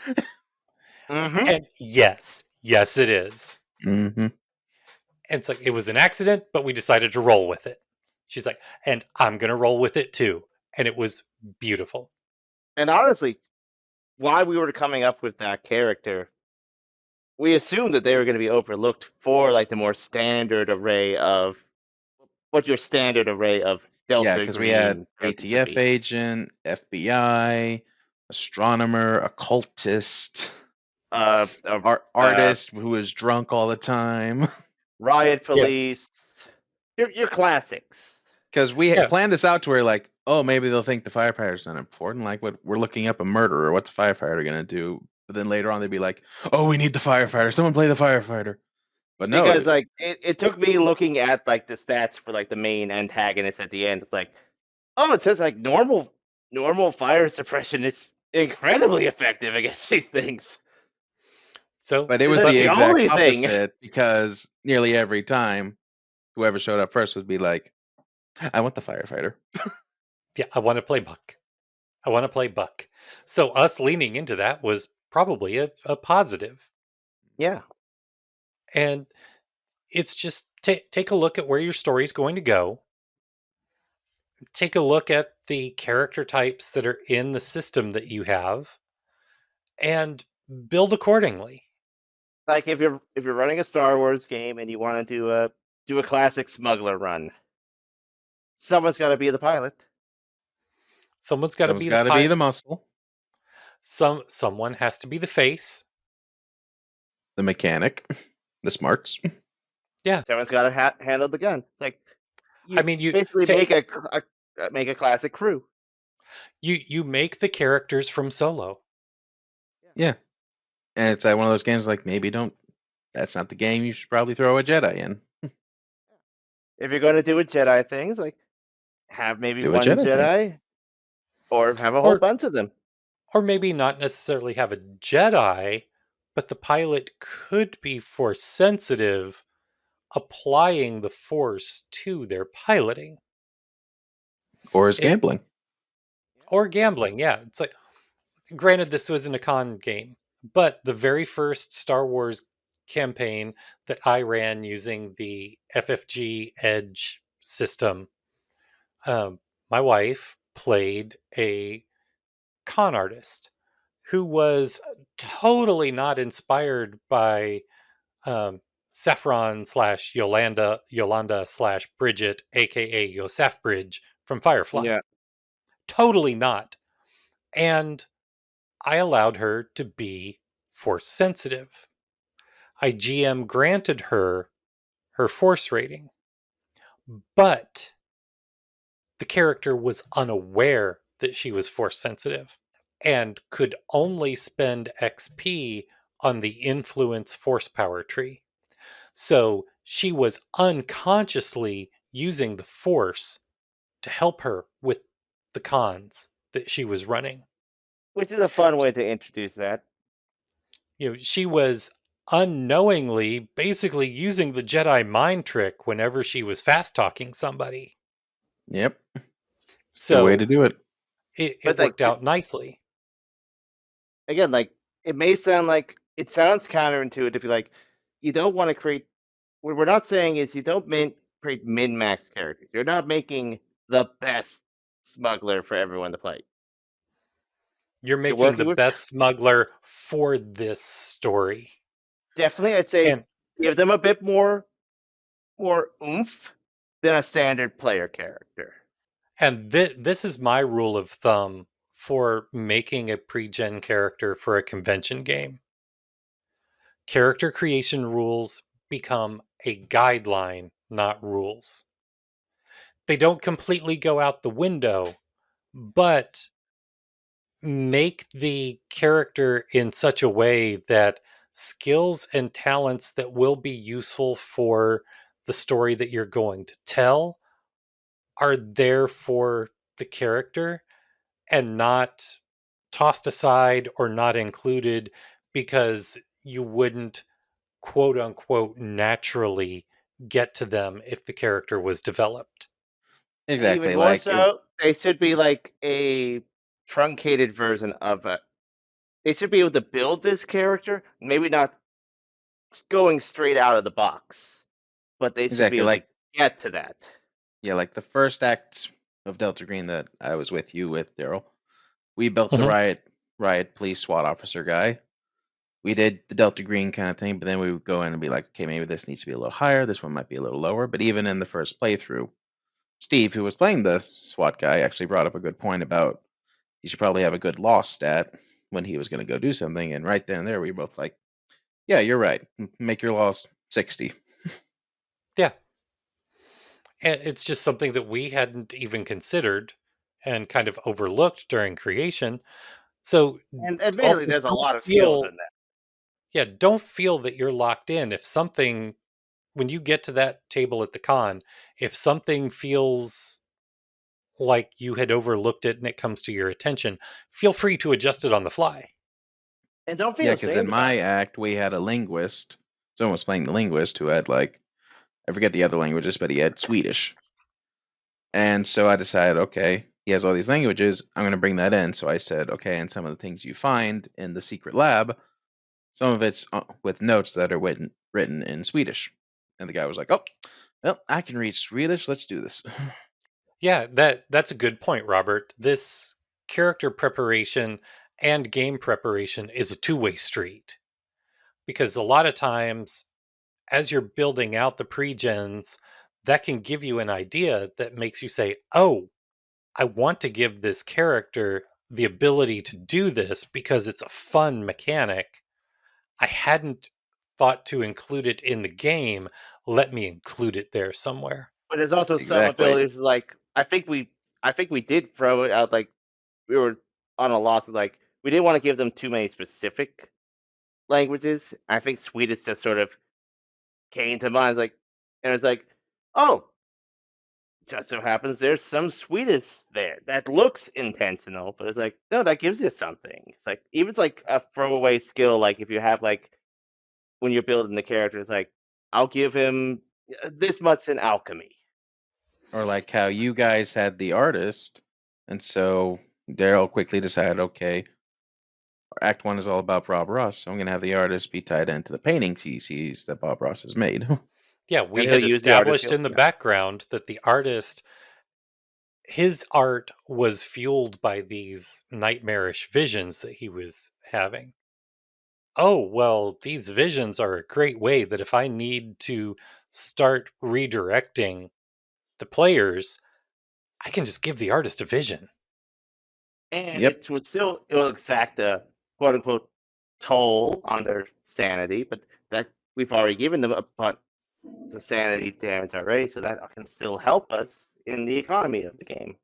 Mm-hmm. And yes, it is. Mm-hmm. And it's like, it was an accident, but we decided to roll with it. She's like, and I'm going to roll with it too. And it was beautiful. And honestly, why we were coming up with that character, we assumed that they were going to be overlooked for like the more standard array of what your standard array of Delta Yeah, because we had Green ATF agent, FBI, astronomer, occultist, artist who was drunk all the time. riot Yeah. police, your classics. Because we Yeah. planned this out to where, like, oh, maybe they'll think the firefighter's done it before, and like, what we're looking up a murderer. What's the firefighter gonna do? But then later on, they'd be like, oh, we need the firefighter. Someone play the firefighter. But no, Because like it took me looking at like the stats for like the main antagonist at the end. It's like, oh, it says like normal fire suppression is incredibly effective against these things. So, but it was That's the the exact only thing. opposite because nearly every time, whoever showed up first would be like, I want the firefighter. yeah, I want to play Buck. I want to play Buck. So us leaning into that was probably a positive. Yeah. And it's just take a look at where your story's going to go. Take a look at the character types that are in the system that you have and build accordingly. Like if you're running a Star Wars game and you want to do a classic smuggler run, someone's got to be the pilot. Someone's got to be be the muscle, someone has to be the face, the mechanic, the smarts. Yeah, someone's got to handle the gun. It's like you basically make a classic crew. You make the characters from Solo. Yeah, and it's one of those games like maybe don't. That's not the game you should probably throw a Jedi in. If you're going to do a Jedi thing, it's like have maybe Do a one Jedi or have a whole bunch of them. Or maybe not necessarily have a Jedi, but the pilot could be Force sensitive, applying the Force to their piloting. Or is gambling. Or gambling, yeah. It's like, granted, this wasn't a con game, but the very first Star Wars campaign that I ran using the FFG Edge system, my wife played a con artist who was totally not inspired by Saffron / Yolanda / Bridget, aka Yosef Bridge from Firefly. Yeah. Totally not. And I allowed her to be Force sensitive. I GM granted her Force rating, but the character was unaware that she was Force sensitive and could only spend XP on the influence Force power tree. So she was unconsciously using the Force to help her with the cons that she was running. Which is a fun way to introduce that. She was unknowingly basically using the Jedi mind trick whenever she was fast talking somebody. Yep. It's a So good way to do it. It worked out nicely. Again, like it may sound like it sounds counterintuitive. Like you don't want to create. What we're not saying is you don't create min-max characters. You're not making the best smuggler for everyone to play. You're You're making the working with best smuggler for this story. definitely. I'd say And give them a bit more oomph than a standard player character. this is my rule of thumb for making a pre-gen character for a convention game. Character creation rules become a guideline, not rules. They don't completely go out the window, but make the character in such a way that skills and talents that will be useful for the story that you're going to tell are there for the character and not tossed aside or not included because you wouldn't quote unquote naturally get to them if the character was developed. And even Exactly. more Like it, so, they should be like a truncated version of it. They should be able to build this character, maybe not going straight out of the box, but they should be exactly able to like get to that. yeah, like the first act of Delta Green that I was with you with, Daryl. We built the Mhm. riot police SWAT officer guy. We did the Delta Green kind of thing, but then we would go in and be like, okay, maybe this needs to be a little higher, this one might be a little lower. But even in the first playthrough, Steve, who was playing the SWAT guy, actually brought up a good point about you should probably have a good loss stat when he was going to go do something. And right then and there, we were both like, yeah, you're right. Make your loss 60. Yeah. And it's just something that we hadn't even considered and kind of overlooked during creation. So And admittedly, also there's a don't lot of skills feel in that. yeah, don't feel that you're locked in. If something when you get to that table at the con, if something feels like you had overlooked it and it comes to your attention, feel free to adjust it on the fly. And don't Yeah, feel because in ashamed about my it. act, we had a linguist. Someone was playing the linguist who had like, I forget the other languages, but he had Swedish. And so I decided, okay, he has all these languages. I'm going to bring that in. So I said, okay, and some of the things you find in the secret lab, some of it's with notes that are written in Swedish. And the guy was like, oh, well, I can read Swedish. Let's do this. Yeah, that's a good point, Robert. This character preparation and game preparation is a two-way street because a lot of times as you're building out the pre-gens, that can give you an idea that makes you say, "Oh, I want to give this character the ability to do this because it's a fun mechanic. I hadn't thought to include it in the game. Let me include it there somewhere." But there's also some Exactly. abilities like I think we did throw it out like we were on a loss. Like we didn't want to give them too many specific languages. I think Swedish just sort of came to mind. Like, and it's like, oh, just so happens there's some Swedish there that looks intentional, but it's like, no, that gives you something. It's like even it's like a throwaway skill. Like if you have like when you're building the character, it's like I'll give him this much in alchemy. Or like how you guys had the artist. And so Daryl quickly decided, okay, Act One is all about Bob Ross. So I'm going to have the artist be tied into the paintings he sees that Bob Ross has made. Yeah, And we he'll had use the artist established skill. in the Yeah. background that the artist, his art was fueled by these nightmarish visions that he was having. Oh, well, these visions are a great way that if I need to start redirecting the players, I can just give the artist a vision. And Yep. it will exact a quote unquote toll on their sanity, but that we've already given them a bunch of sanity damage already, so that can still help us in the economy of the game.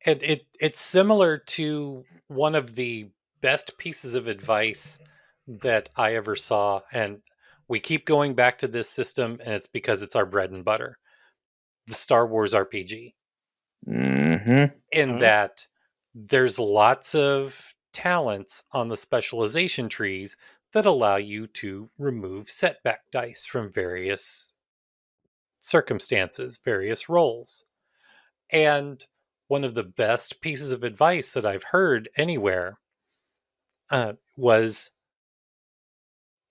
And it's similar to one of the best pieces of advice that I ever saw. And we keep going back to this system, and it's because it's our bread and butter. The Star Wars RPG. Mm-hmm. In Mhm. that there's lots of talents on the specialization trees that allow you to remove setback dice from various circumstances, various roles. And one of the best pieces of advice that I've heard anywhere was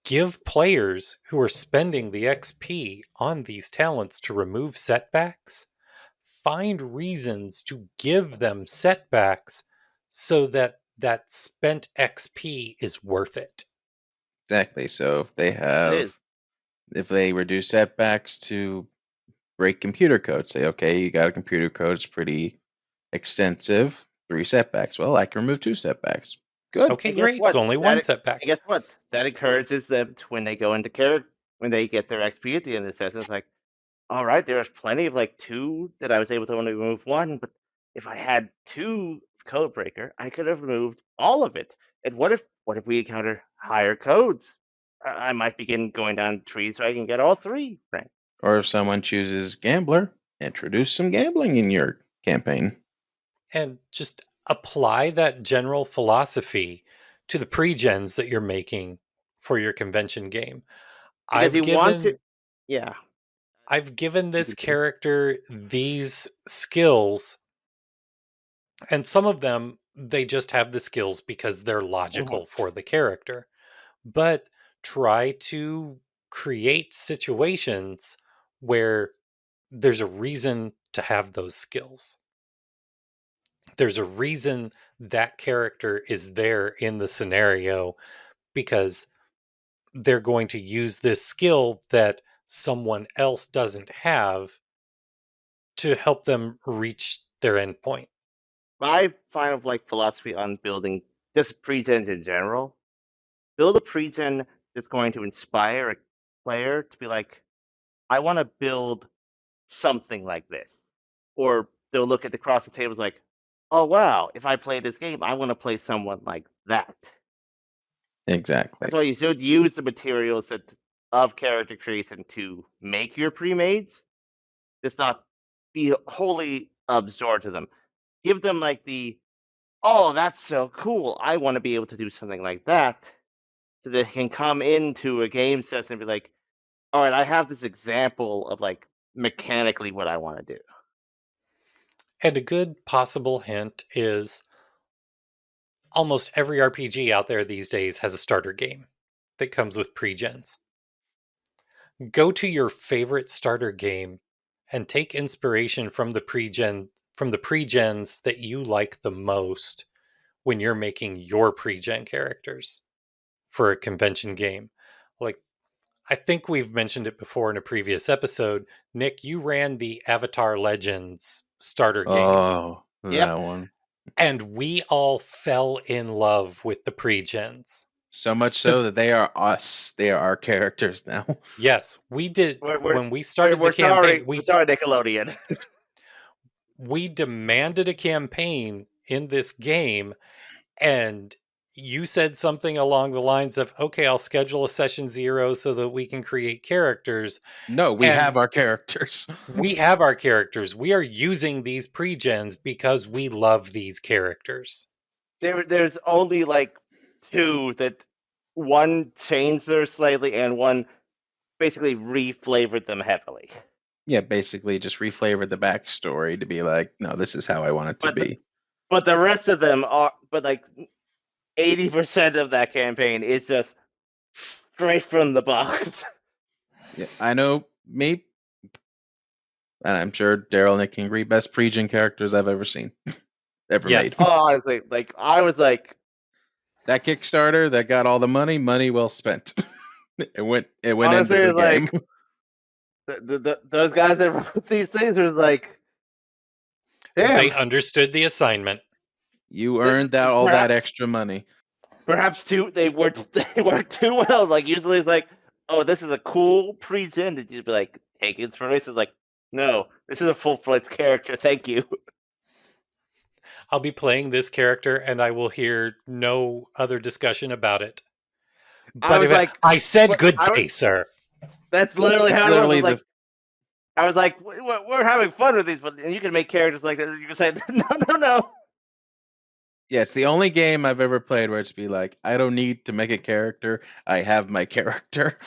give players who are spending the XP on these talents to remove setbacks, find reasons to give them setbacks so that that spent XP is worth it. Exactly. So It is. if they reduce setbacks to break computer code, say, okay, you got a computer code, it's pretty extensive, 3 setbacks. Well, I can remove 2 setbacks. Good. Okay, And guess great. It's what? only one setback. And guess what? That encourages them to, when they go into character, when they get their XP at the end of the session, it's like, all right, there's plenty of like 2 that I was able to only remove 1, but if I had 2 code breaker, I could have removed all of it. And what if we encounter higher codes? I might begin going down trees so I can get all 3. Right. Or if someone chooses gambler, introduce some gambling in your campaign. And just apply that general philosophy to the pre-gens that you're making for your convention game. Because I've you want to, given yeah. I've given You this can say, character these skills, and some of them they just have the skills because they're mhm. logical for the character. But try to create situations where there's a reason to have those skills. There's a reason that character is there in the scenario because they're going to use this skill that someone else doesn't have to help them reach their endpoint. My final like philosophy on building just pregens in general, build a pregen that's going to inspire a player to be like, I want to build something like this. Or they'll look at the cross the tables like, oh wow, if I play this game, I want to play someone like that. Exactly. That's why you should use the materials of character creation to make your pre-mades. Just not be wholly absorbed to them. Give them like the, oh, that's so cool. I want to be able to do something like that. So they can come into a game session and be like, all right, I have this example of like mechanically what I want to do. And a good possible hint is almost every RPG out there these days has a starter game that comes with pre-gens. Go to your favorite starter game and take inspiration from the pre-gens that you like the most when you're making your pre-gen characters for a convention game. Like, I think we've mentioned it before in a previous episode. Nick, you ran the Avatar Legends starter game, Oh, Yep. that one. and we all fell in love with the pre-gens. So much so that they are us. They are our characters now. Yes, we did. We're When we started the sorry. campaign, We're sorry, Nickelodeon. we demanded a campaign in this game, and you said something along the lines of, okay, I'll schedule a session 0 so that we can create characters. No, we And have our characters. we have our characters. We are using these pre-gens because we love these characters. There's only like 2 that one changed theirs slightly and one basically reflavored them heavily. Yeah, basically just reflavored the backstory to be like, no, this is how I want it to be. But the rest of them are, but like 80% of that campaign is just straight from the box. Yeah, I know me, and I'm sure Daryl and Nick can agree, best pre-gen characters I've ever seen, ever Yes. made. Honestly, like I was like, That Kickstarter that got all the money well spent. it went honestly, into the like game. those guys that wrote these things were like, damn. They understood the assignment. You earned all that extra money. Perhaps they worked too well. Like usually it's like, oh, this is a cool pre-gen that you'd be like, take inspiration. Like, no, this is a full-fledged character. Thank you. I'll be playing this character and I will hear no other discussion about it. I But was like, I said what- good I was- day, sir. That's literally It's how literally it was. Like, I was like, we're having fun with these, but you can make characters like this. You can say, no. Yeah, it's the only game I've ever played where it's be like, I don't need to make a character. I have my character.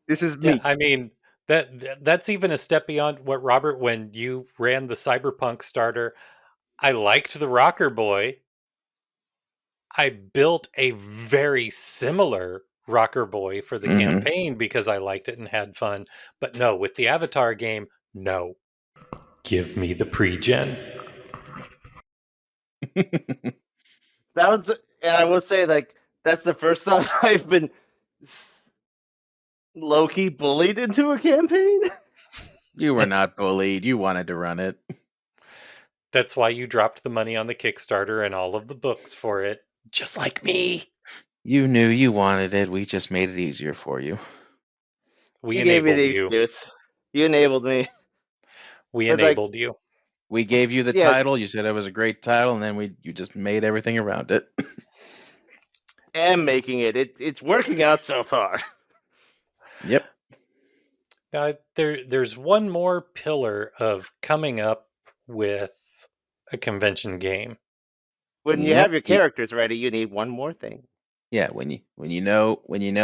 This is Yeah, me. I mean that's even a step beyond what Robert. When you ran the Cyberpunk starter, I liked the Rocker Boy. I built a very similar Rocker Boy for the campaign because I liked it and had fun. But no, with the Avatar game, no. Give me the pre-gen. That was, and I will say, like, that's the first time I've been low-key bullied into a campaign. You were not bullied. You wanted to run it. That's why you dropped the money on the Kickstarter and all of the books for it, just like me. You knew you wanted it. We just made it easier for you. We You gave me enabled the you. excuse. You enabled me. We But, like, enabled you. We gave you the Yes. title. You said it was a great title, and then you just made everything around it. am making it. It's working out so far. Yep. Now, there's one more pillar of coming up with a convention game. When you have your characters ready, you need one more thing. Yeah, when you know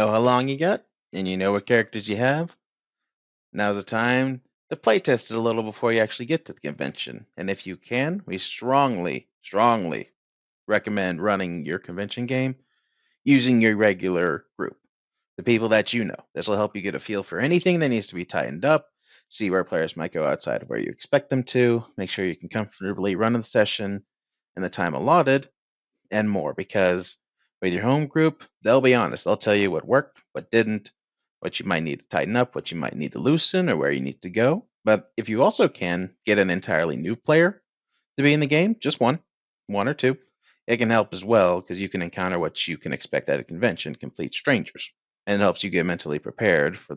how long you got and you know what characters you have, now's the time to play test it a little before you actually get to the convention. And if you can, we strongly recommend running your convention game using your regular group. The people that you know. This will help you get a feel for anything that needs to be tightened up, see where players might go outside of where you expect them to, make sure you can comfortably run the session in the time allotted, and more. Because with your home group, they'll be honest. They'll tell you what worked, what didn't, what you might need to tighten up, what you might need to loosen, or where you need to go. But if you also can get an entirely new player to be in the game, just one or two, it can help as well because you can encounter what you can expect at a convention, complete strangers. And it helps you get mentally prepared for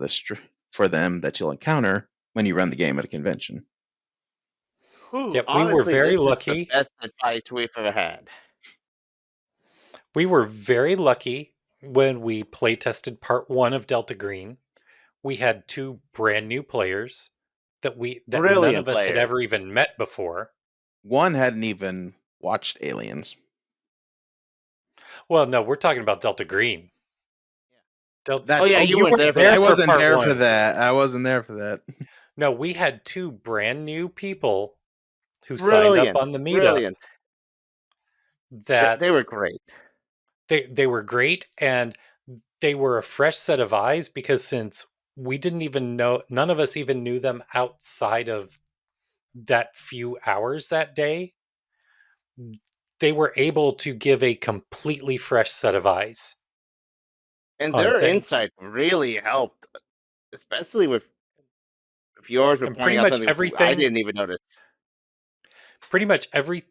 them that you'll encounter when you run the game at a convention. Yep, honestly, we were very this lucky. is the best advice we've ever had. We were very lucky when we play tested part 1 of Delta Green. We had 2 brand new players that none of us had ever even met before. One hadn't even watched Aliens. Well, no, we're talking about Delta Green. You weren't there. I wasn't there for that. I wasn't there for that. No, we had 2 brand new people who signed up on the meetup. Brilliant. That they were great. They were great, and they were a fresh set of eyes because since we didn't even know, none of us even knew them outside of that few hours that day, they were able to give a completely fresh set of eyes. And their insight really helped, especially with yours were pointing out something I didn't even notice. Pretty much every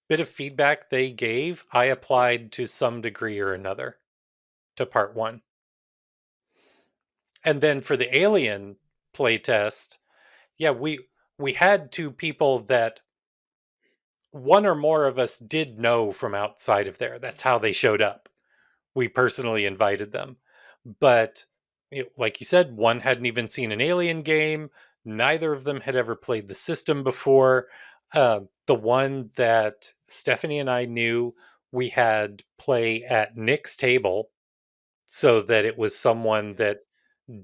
bit of feedback they gave, I applied to some degree or another to part 1. And then for the Alien playtest, yeah, we had 2 people that one or more of us did know from outside of there. That's how they showed up. We personally invited them. But like you said, one hadn't even seen an Alien game. Neither of them had ever played the system before. The one that Stephanie and I knew, we had play at Nick's table so that it was someone that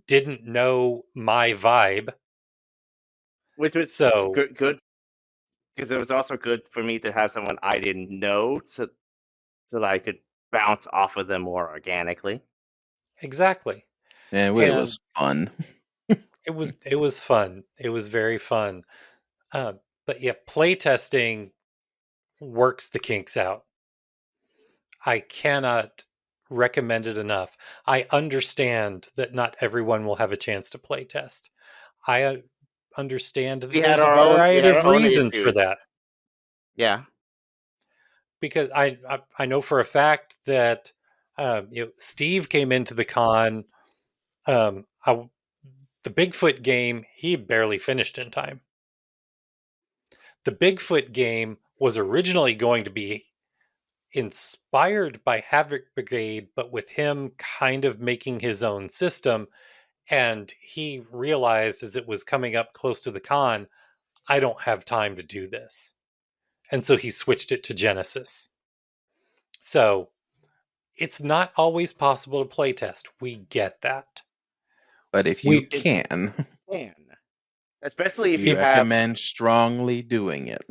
didn't know my vibe. Which was good because it was also good for me to have someone I didn't know so that I could bounce off of them more organically. Exactly. And it was fun. It was fun. It was very fun. But yeah, playtesting works the kinks out. I cannot recommend it enough. I understand that not everyone will have a chance to playtest. I understand that there's a variety of reasons for that. Yeah. Because I know for a fact that Steve came into the con. The Bigfoot game, he barely finished in time. The Bigfoot game was originally going to be inspired by Havoc Brigade, but with him kind of making his own system. And he realized as it was coming up close to the con, I don't have time to do this. And so he switched it to Genesis. So it's not always possible to playtest. We get that. But if you can, especially if you recommend strongly doing it.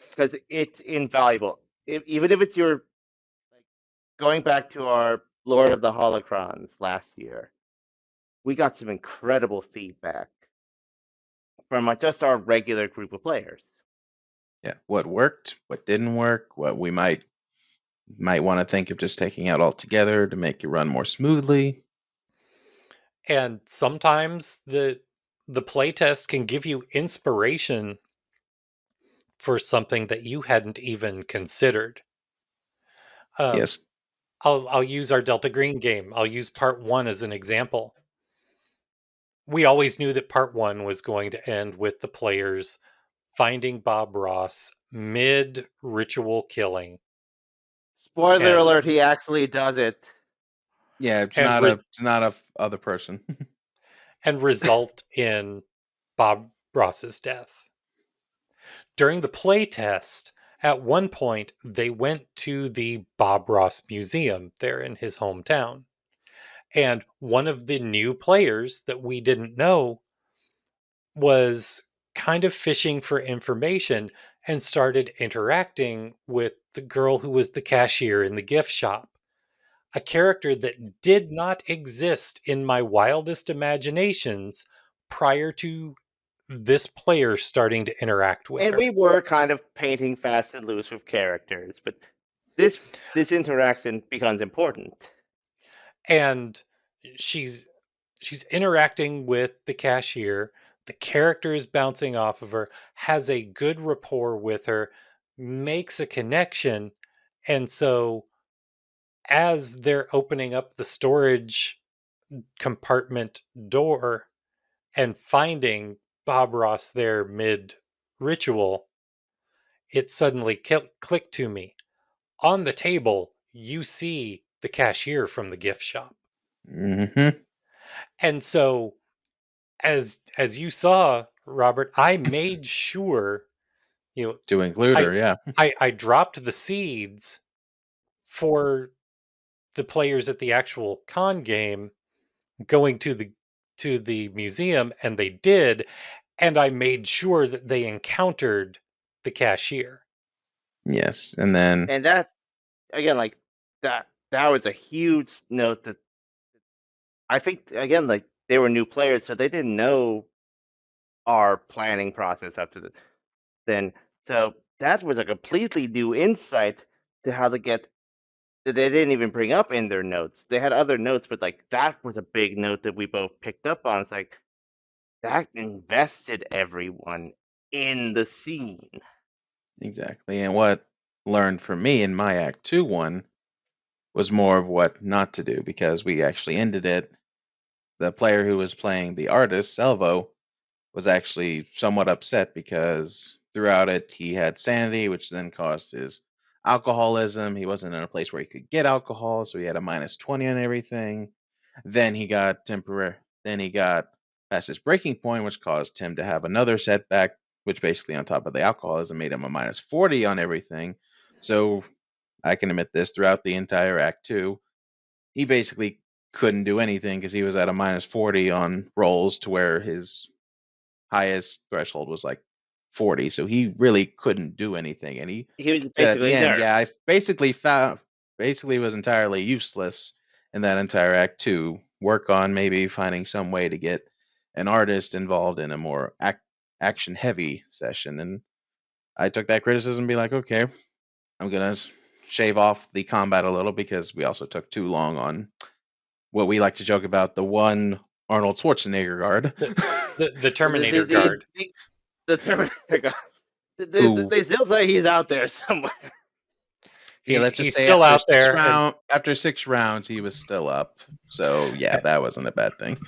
Because it's invaluable. Even if it's your going back to our Lord of the Holocrons last year, we got some incredible feedback from just our regular group of players. Yeah, what worked, what didn't work, what we might want to think of just taking out altogether to make it run more smoothly. And sometimes the playtest can give you inspiration for something that you hadn't even considered. Yes. I'll use our Delta Green game. I'll use part 1 as an example. We always knew that part 1 was going to end with the players finding Bob Ross mid ritual killing. Spoiler and alert, he actually does it. Yeah, it's and not a other person. and result in Bob Ross's death. During the playtest, at one point, they went to the Bob Ross Museum there in his hometown. And one of the new players that we didn't know was kind of fishing for information and started interacting with the girl who was the cashier in the gift shop, a character that did not exist in my wildest imaginations prior to this player starting to interact with And her. we were kind of painting fast and loose with characters, but this interaction becomes important. And she's interacting with the cashier. The character is bouncing off of her, has a good rapport with her, makes a connection. And so as they're opening up the storage compartment door and finding Bob Ross there mid ritual, it suddenly clicked to me. On the table, you see the cashier from the gift shop. Mm-hmm. And so as you saw, Robert, I made sure, you know, To include I her, yeah. I dropped the seeds for the players at the actual con game going to the museum, and they did, and I made sure that they encountered the cashier. Yes, and then And that, again, like that was a huge note that I think, again, like they were new players, so they didn't know our planning process up to then. So that was a completely new insight to how to get that they didn't even bring up in their notes. They had other notes, but like that was a big note that we both picked up on. It's like that invested everyone in the scene. exactly. And what learned for me in my Act 2 one was more of what not to do, because we actually ended it. The player who was playing the artist, Salvo, was actually somewhat upset because throughout it he had sanity, which then caused his alcoholism. He wasn't in a place where he could get alcohol, so he had a -20 on everything. Then he got past his breaking point, which caused him to have another setback, which basically on top of the alcoholism made him a -40 on everything. So I can admit this, throughout the entire Act 2, he basically couldn't do anything because he was at a -40 on rolls, to where his highest threshold was like 40. So he really couldn't do anything. And he He was said at the basically end, nerfed. yeah, I basically was entirely useless in that entire Act 2. Work on maybe finding some way to get an artist involved in a more action heavy session. And I took that criticism and be like, okay, I'm going to shave off the combat a little, because we also took too long on what we like to joke about, the one Arnold Schwarzenegger guard. The Terminator The, guard. the Terminator guy. Who, They still say he's out there somewhere. yeah, let's just He's say still out there, and after 6 rounds he was still up. So yeah, that wasn't a bad thing.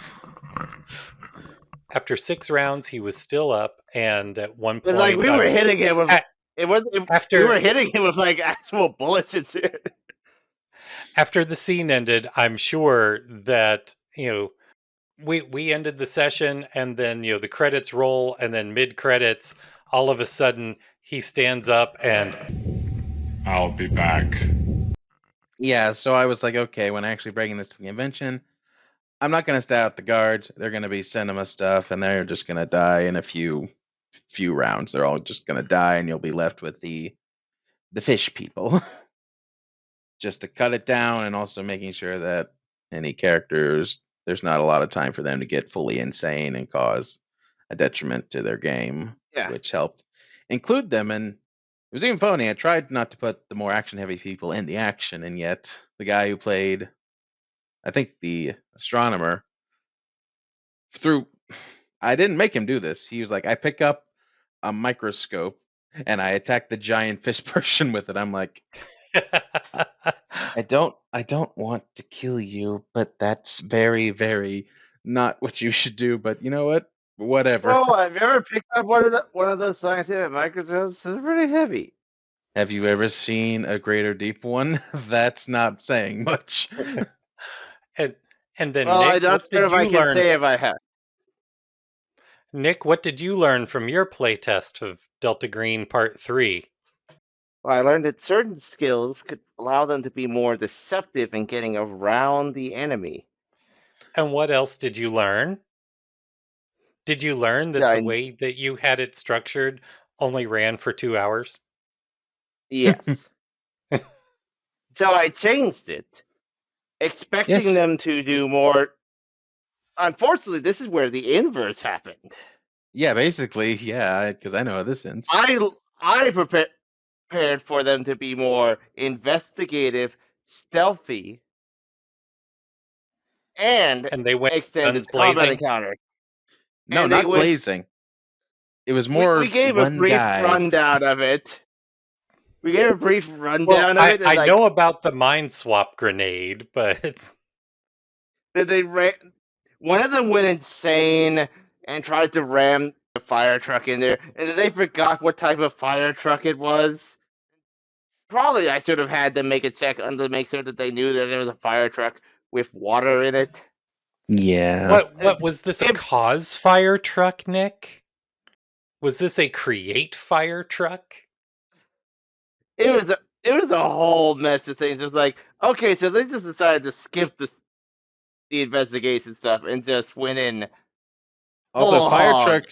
after 6 rounds he was still up, and at one It's like point we were hitting him with we were after hitting him with like actual bullets and shit. after the scene ended, I'm sure that, we ended the session, and then, the credits roll, and then mid credits, all of a sudden he stands up and I'll be back. Yeah, so I was like, okay, when actually breaking this to the convention, I'm not going to stay out the guards. They're going to be cinema stuff, and they're just going to die in a few rounds. They're all just going to die, and you'll be left with the fish people. just to cut it down, and also making sure that any characters, there's not a lot of time for them to get fully insane and cause a detriment to their game, Yeah. which helped include them. And it was even funny. I tried not to put the more action heavy people in the action, and yet the guy who played, I think, the astronomer, I didn't make him do this. He was like, I pick up a microscope and I attack the giant fish person with it. I'm like, I don't want to kill you, but that's very, very not what you should do. But you know what? Whatever. Oh, have you ever picked up one of those scientific microscopes? They're pretty heavy. Have you ever seen a greater deep one? That's not saying much. and then Well, I'm Nick, not what sure did if I you can learn? say if I have. Nick, what did you learn from your playtest of Delta Green Part 3? Well, I learned that certain skills could allow them to be more deceptive in getting around the enemy. And what else did you learn? Did you learn that the I, way that you had it structured only ran for 2 hours? yes. So I changed it, expecting Yes. them to do more. Unfortunately, this is where the inverse happened. Yeah, basically, yeah, because I know how this ends. I prepared for them to be more investigative, stealthy, and And they went extended guns combat blazing? encounters. No, And they not went. blazing. It was We more gave a one brief guy. rundown of it. We gave a brief Well, rundown of it, and I like know about the mind swap grenade, but that they ran. One of them went insane and tried to ram a fire truck in there, and then they forgot what type of fire truck it was. Probably I should have had them make a check to make sure that they knew that there was a fire truck with water in it. Yeah. what was this, a It, cause fire truck, Nick? Was this a create fire truck? it was a whole mess of things. It was like, okay, so they just decided to skip the investigation stuff and just went in Also, full hog.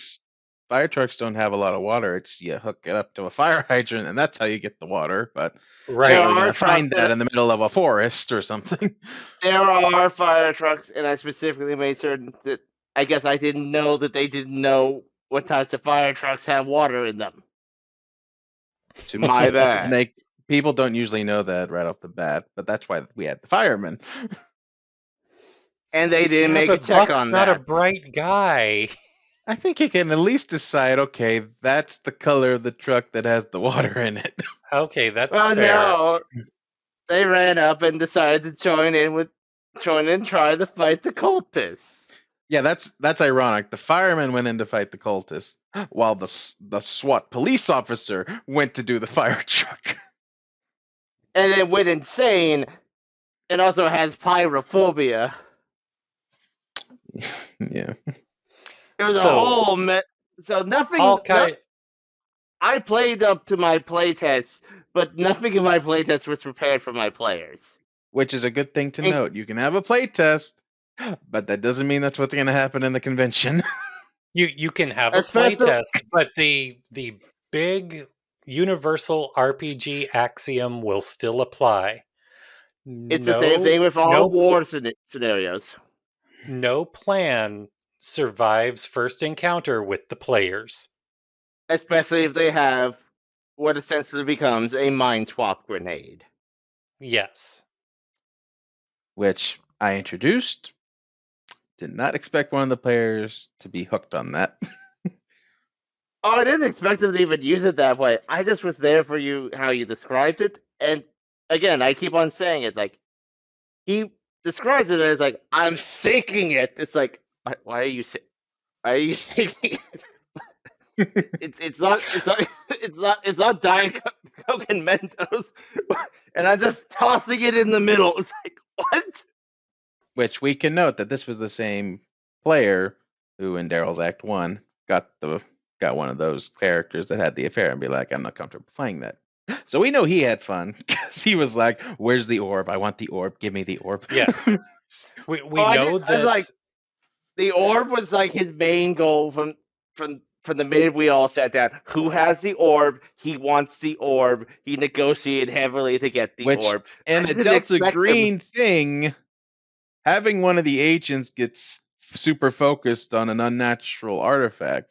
fire trucks don't have a lot of water. It's you hook it up to a fire hydrant, and that's how you get the water. But how There are we Right. going are to trucks find that in the middle of a forest or something? there are fire trucks, and I specifically made certain that I guess I didn't know that they didn't know what types of fire trucks have water in them. My bad. People don't usually know that right off the bat, but that's why we had the firemen. And they didn't Yeah, make a but check Buck's on not a that. bright guy. I think he can at least decide, okay, that's the color of the truck that has the water in it. Okay, that's Well, fair. no, they ran up and decided to join in and try to fight the cultists. Yeah, that's ironic. The firemen went in to fight the cultists, while the SWAT police officer went to do the fire truck. And then went insane and also has pyrophobia. Yeah. It was a So, whole mess. So all kind I played up to my playtest, but nothing in my playtest was prepared for my players. Which is a good thing to And note. You can have a play test, but that doesn't mean that's what's going to happen in the convention. you can have a especially, playtest, but the big universal RPG axiom will still apply. it's the same thing with all No war scenarios. no plan survives first encounter with the players. Especially if they have what essentially becomes a mind swap grenade. Yes. Which I introduced. Did not expect one of the players to be hooked on that. Oh, I didn't expect them to even use it that way. I just was there for you, how you described it. And again, I keep on saying it. Like, he describes it as like, I'm shaking it. It's like, why are you shaking it? It's not Diet Coke and Mentos, and I'm just tossing it in the middle. It's like, what? Which we can note that this was the same player who, in Daryl's Act 1, got one of those characters that had the affair and be like, I'm not comfortable playing that. So we know he had fun because he was like, "Where's the orb? I want the orb. Give me the orb." Yes. We know I was that like, the orb was like his main goal from from the minute we all sat down, who has the orb? He wants the orb. He negotiated heavily to get the Which, orb. in I a didn't Delta expect him. Green thing, having one of the agents gets super focused on an unnatural artifact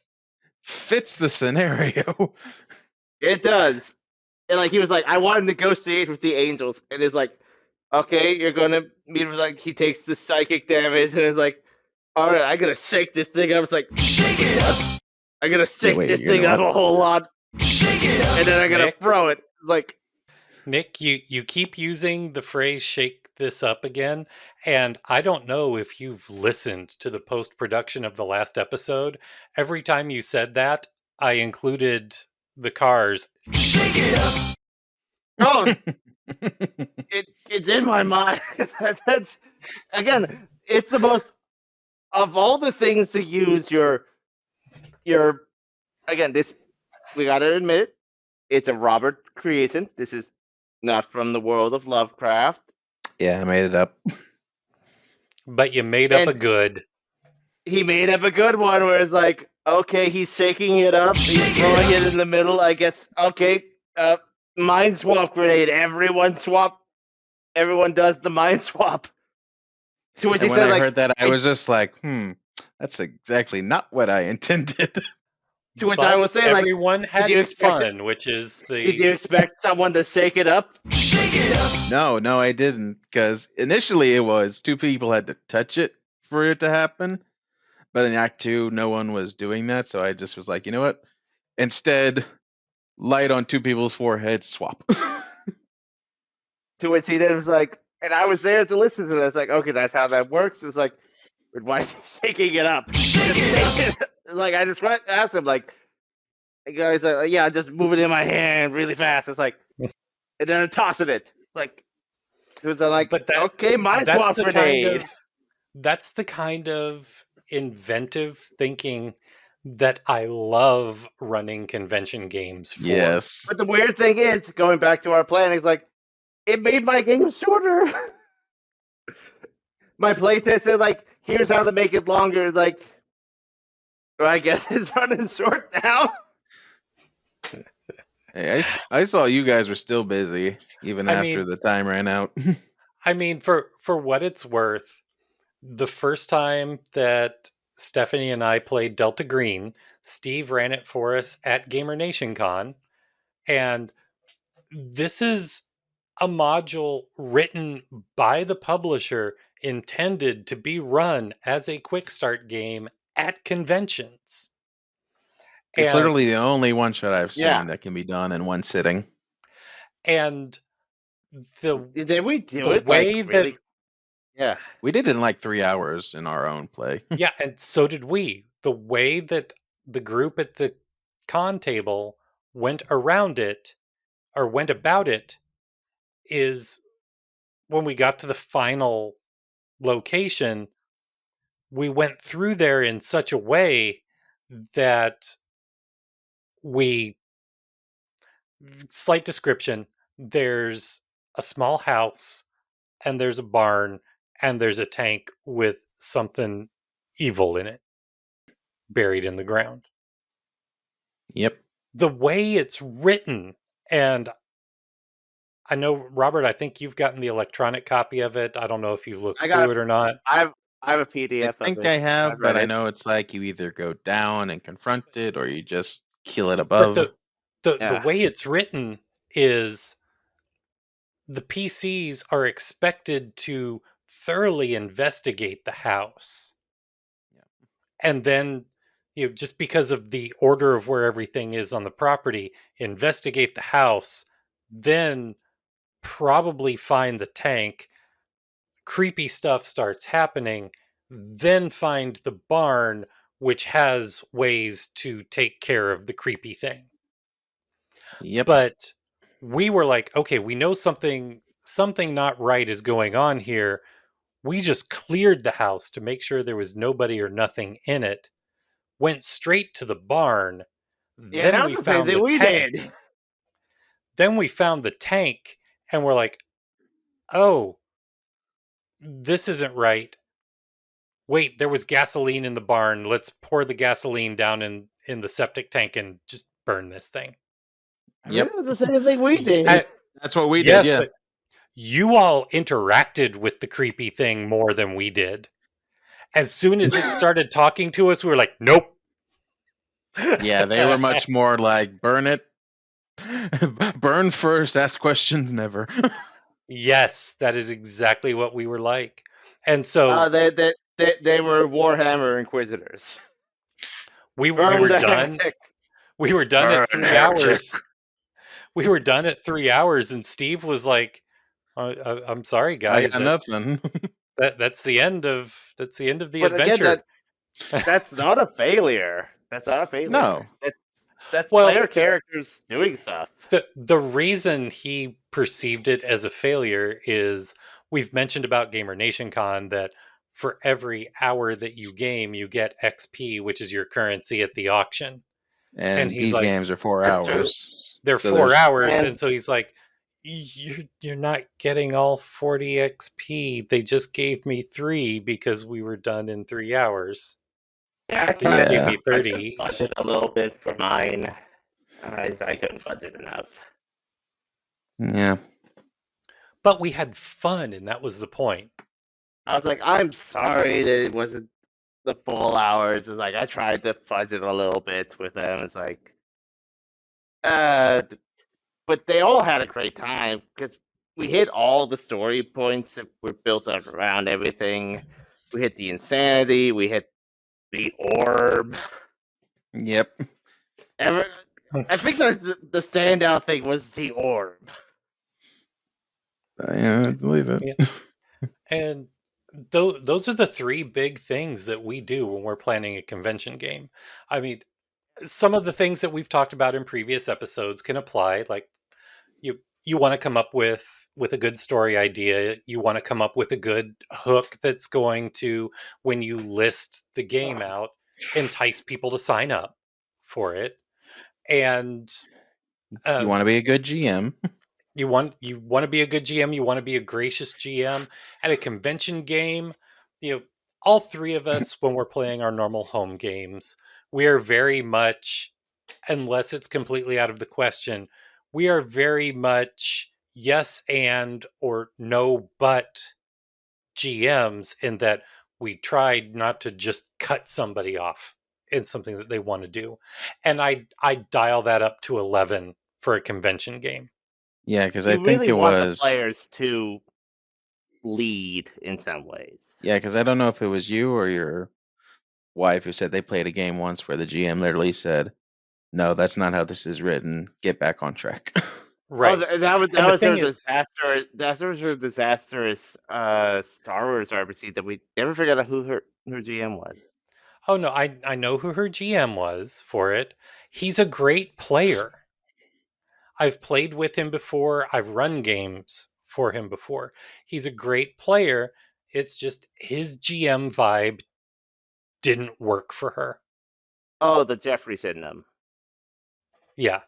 fits the scenario. It does. And like he was like, I want to negotiate with the angels, and it's like, okay, you're gonna meet with like he takes the psychic damage, and it's like, all right, I gotta shake this thing up. It's like, what? I gotta Yeah, shake wait, this you're thing gonna up what? a whole lot, and then I gotta Nick, throw it. It's like, Nick, you keep using the phrase "shake this up" again, and I don't know if you've listened to the post production of the last episode. Every time you said that, I included the cars. Shake it up. oh, it's in my mind. That's again, it's the most of all the things to use your again. This we gotta admit it. It's a Robert creation. This is not from the world of Lovecraft. Yeah, I made it up. But you made up a And good. he made up a good one where it's like, okay, he's shaking it up, he's throwing it in the middle. I guess, okay, mind swap grenade. Everyone does the mind swap. To which he And when said, I like, heard that, I was just like, that's exactly not what I intended. to which I But was saying, like, everyone did you had expect it? fun, which is Did you the expect someone to shake it up? No, I didn't. Because initially it was two people had to touch it for it to happen. But in Act 2, no one was doing that. So I just was like, you know what? Instead, light on two people's foreheads, swap. To which he then was like, and I was there to listen to that. It's like, okay, that's how that works. It's like, but why is he shaking it up? Like, I just asked him, like, guys, yeah, just move it in my hand really fast. It's like, and then I'm tossing it. It's like, it was like, but that okay, mind that's swap the kind grenade. of that's the kind of inventive thinking that I love running convention games for. Yes. But the weird thing is, going back to our planning, it's like, it made my game shorter. My playtest said, like, here's how to make it longer. Like, well, I guess it's running short now. Hey, I saw you guys were still busy even I after mean, the time ran out. for what it's worth, the first time that Stephanie and I played Delta Green, Steve ran it for us at Gamer Nation Con, and this is a module written by the publisher intended to be run as a quick start game at conventions. It's And literally the only one shot I've Yeah. seen that can be done in one sitting. and the Did we do the it, like, way that really? Yeah. We did it in like 3 hours in our own play. yeah, and so did we. The way that the group at the con table went around it or went about it is when we got to the final location, we went through there in such a way that we slight description, there's a small house and there's a barn and there's a tank with something evil in it buried in the ground. Yep. The way it's written, and I know, Robert, I think you've gotten the electronic copy of it. I don't know if you've looked I got through it or not. I have a I PDF of think it. I I've have, read but I it. know it's like you either go down and confront it or you just kill it But above. the Yeah. way it's written is the PCs are expected to thoroughly investigate the house. Yeah. And then, just because of the order of where everything is on the property, investigate the house, then probably find the tank. Creepy stuff starts happening, then find the barn, which has ways to take care of the creepy thing. Yep. But we were like, okay, we know something not right is going on here. We just cleared the house to make sure there was nobody or nothing in it. Went straight to the barn. Yeah, Then that we was the same found thing the we tank. did. Then we found the tank and we're like, "Oh, this isn't right. Wait, there was gasoline in the barn. Let's pour the gasoline down in the septic tank and just burn this thing. I mean, it was the same thing we did. That's what we did, Yes, yeah. but you all interacted with the creepy thing more than we did. As soon as it started talking to us, we were like, nope. Yeah, they were much more like, burn it. Burn first, ask questions never. Yes, that is exactly what we were like. And so They were Warhammer Inquisitors. we Burn were the done. heretic. We were done Burn at 3 heretic. hours. We were done at 3 hours, and Steve was like, I'm sorry, I guys. got nothing. That's the end of the But again, adventure. that's not a failure. That's not a failure. No. That's Well, player characters doing stuff. the reason he perceived it as a failure is we've mentioned about Gamer Nation Con that for every hour that you game, you get XP, which is your currency at the auction. And he's these like, games are 4 That's true. hours. they're So 4 there's- hours, And- and so he's like, you're not getting all 40 XP. They just gave me 3 because we were done in 3 hours. Yeah, They just gave Yeah. me 30 each. budget a little bit for mine. I couldn't budget enough. Yeah. But we had fun, and that was the point. I was like, I'm sorry that it wasn't the full hours. It's like I tried to fudge it a little bit with them. It's like, but they all had a great time because we hit all the story points that were built up around everything. We hit the insanity. We hit the orb. Yep. I think the standout thing was the orb. Yeah, I believe it. Yeah. And those are the 3 big things that we do when we're planning a convention game. I mean, some of the things that we've talked about in previous episodes can apply. Like you want to come up with a good story idea. You want to come up with a good hook that's going to, when you list the game out, entice people to sign up for it. And You want to be a good GM. You want to be a good GM. You want to be a gracious GM at a convention game. All 3 of us, when we're playing our normal home games, we are very much, unless it's completely out of the question, we are very much yes and or no but GMs, in that we tried not to just cut somebody off in something that they want to do. And I dial that up to 11 for a convention game. Yeah, because You I think really it want was. the players to lead in some ways. Yeah, because I don't know if it was you or your wife who said they played a game once where the GM literally said, "No, that's not how this is written. Get back on track." Right. Oh, that was And the her thing is, disaster. That was her disastrous Star Wars RPG that we never figured out who her GM was. oh no, I know who her GM was for it. He's a great player. I've played with him before. I've run games for him before. He's a great player. It's just his GM vibe didn't work for her. Oh, the Jeffrey syndrome. Yeah.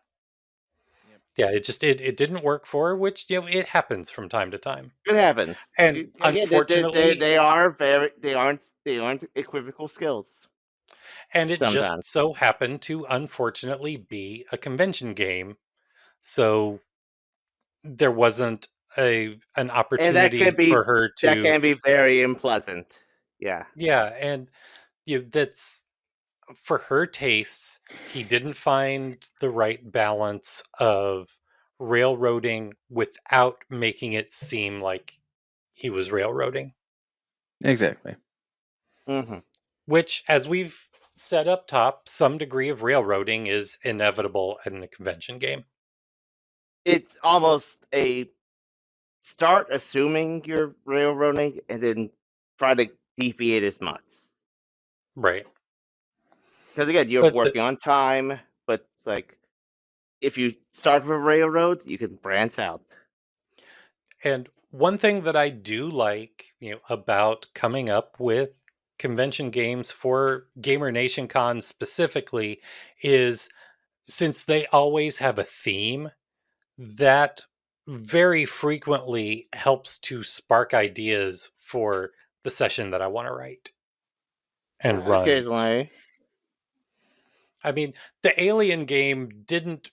Yeah, it didn't work for her, which it happens from time to time. It happens. And Again, unfortunately, they aren't equivocal skills. and it just sometimes. so happened to unfortunately be a convention game. So there wasn't an And opportunity for her to. that can be very unpleasant. Yeah. Yeah, and that's for her tastes. He didn't find the right balance of railroading without making it seem like he was railroading. Exactly. Mm-hmm. Which, as we've said up top, some degree of railroading is inevitable in a convention game. It's almost a start assuming you're railroading and then try to deviate as much. Right. Because again, you're working on time, but it's like if you start with a railroad, you can branch out. And one thing that I do like, about coming up with convention games for Gamer Nation Con specifically, is since they always have a theme, that very frequently helps to spark ideas for the session that I want to write and run. Occasionally. I mean, the Alien game didn't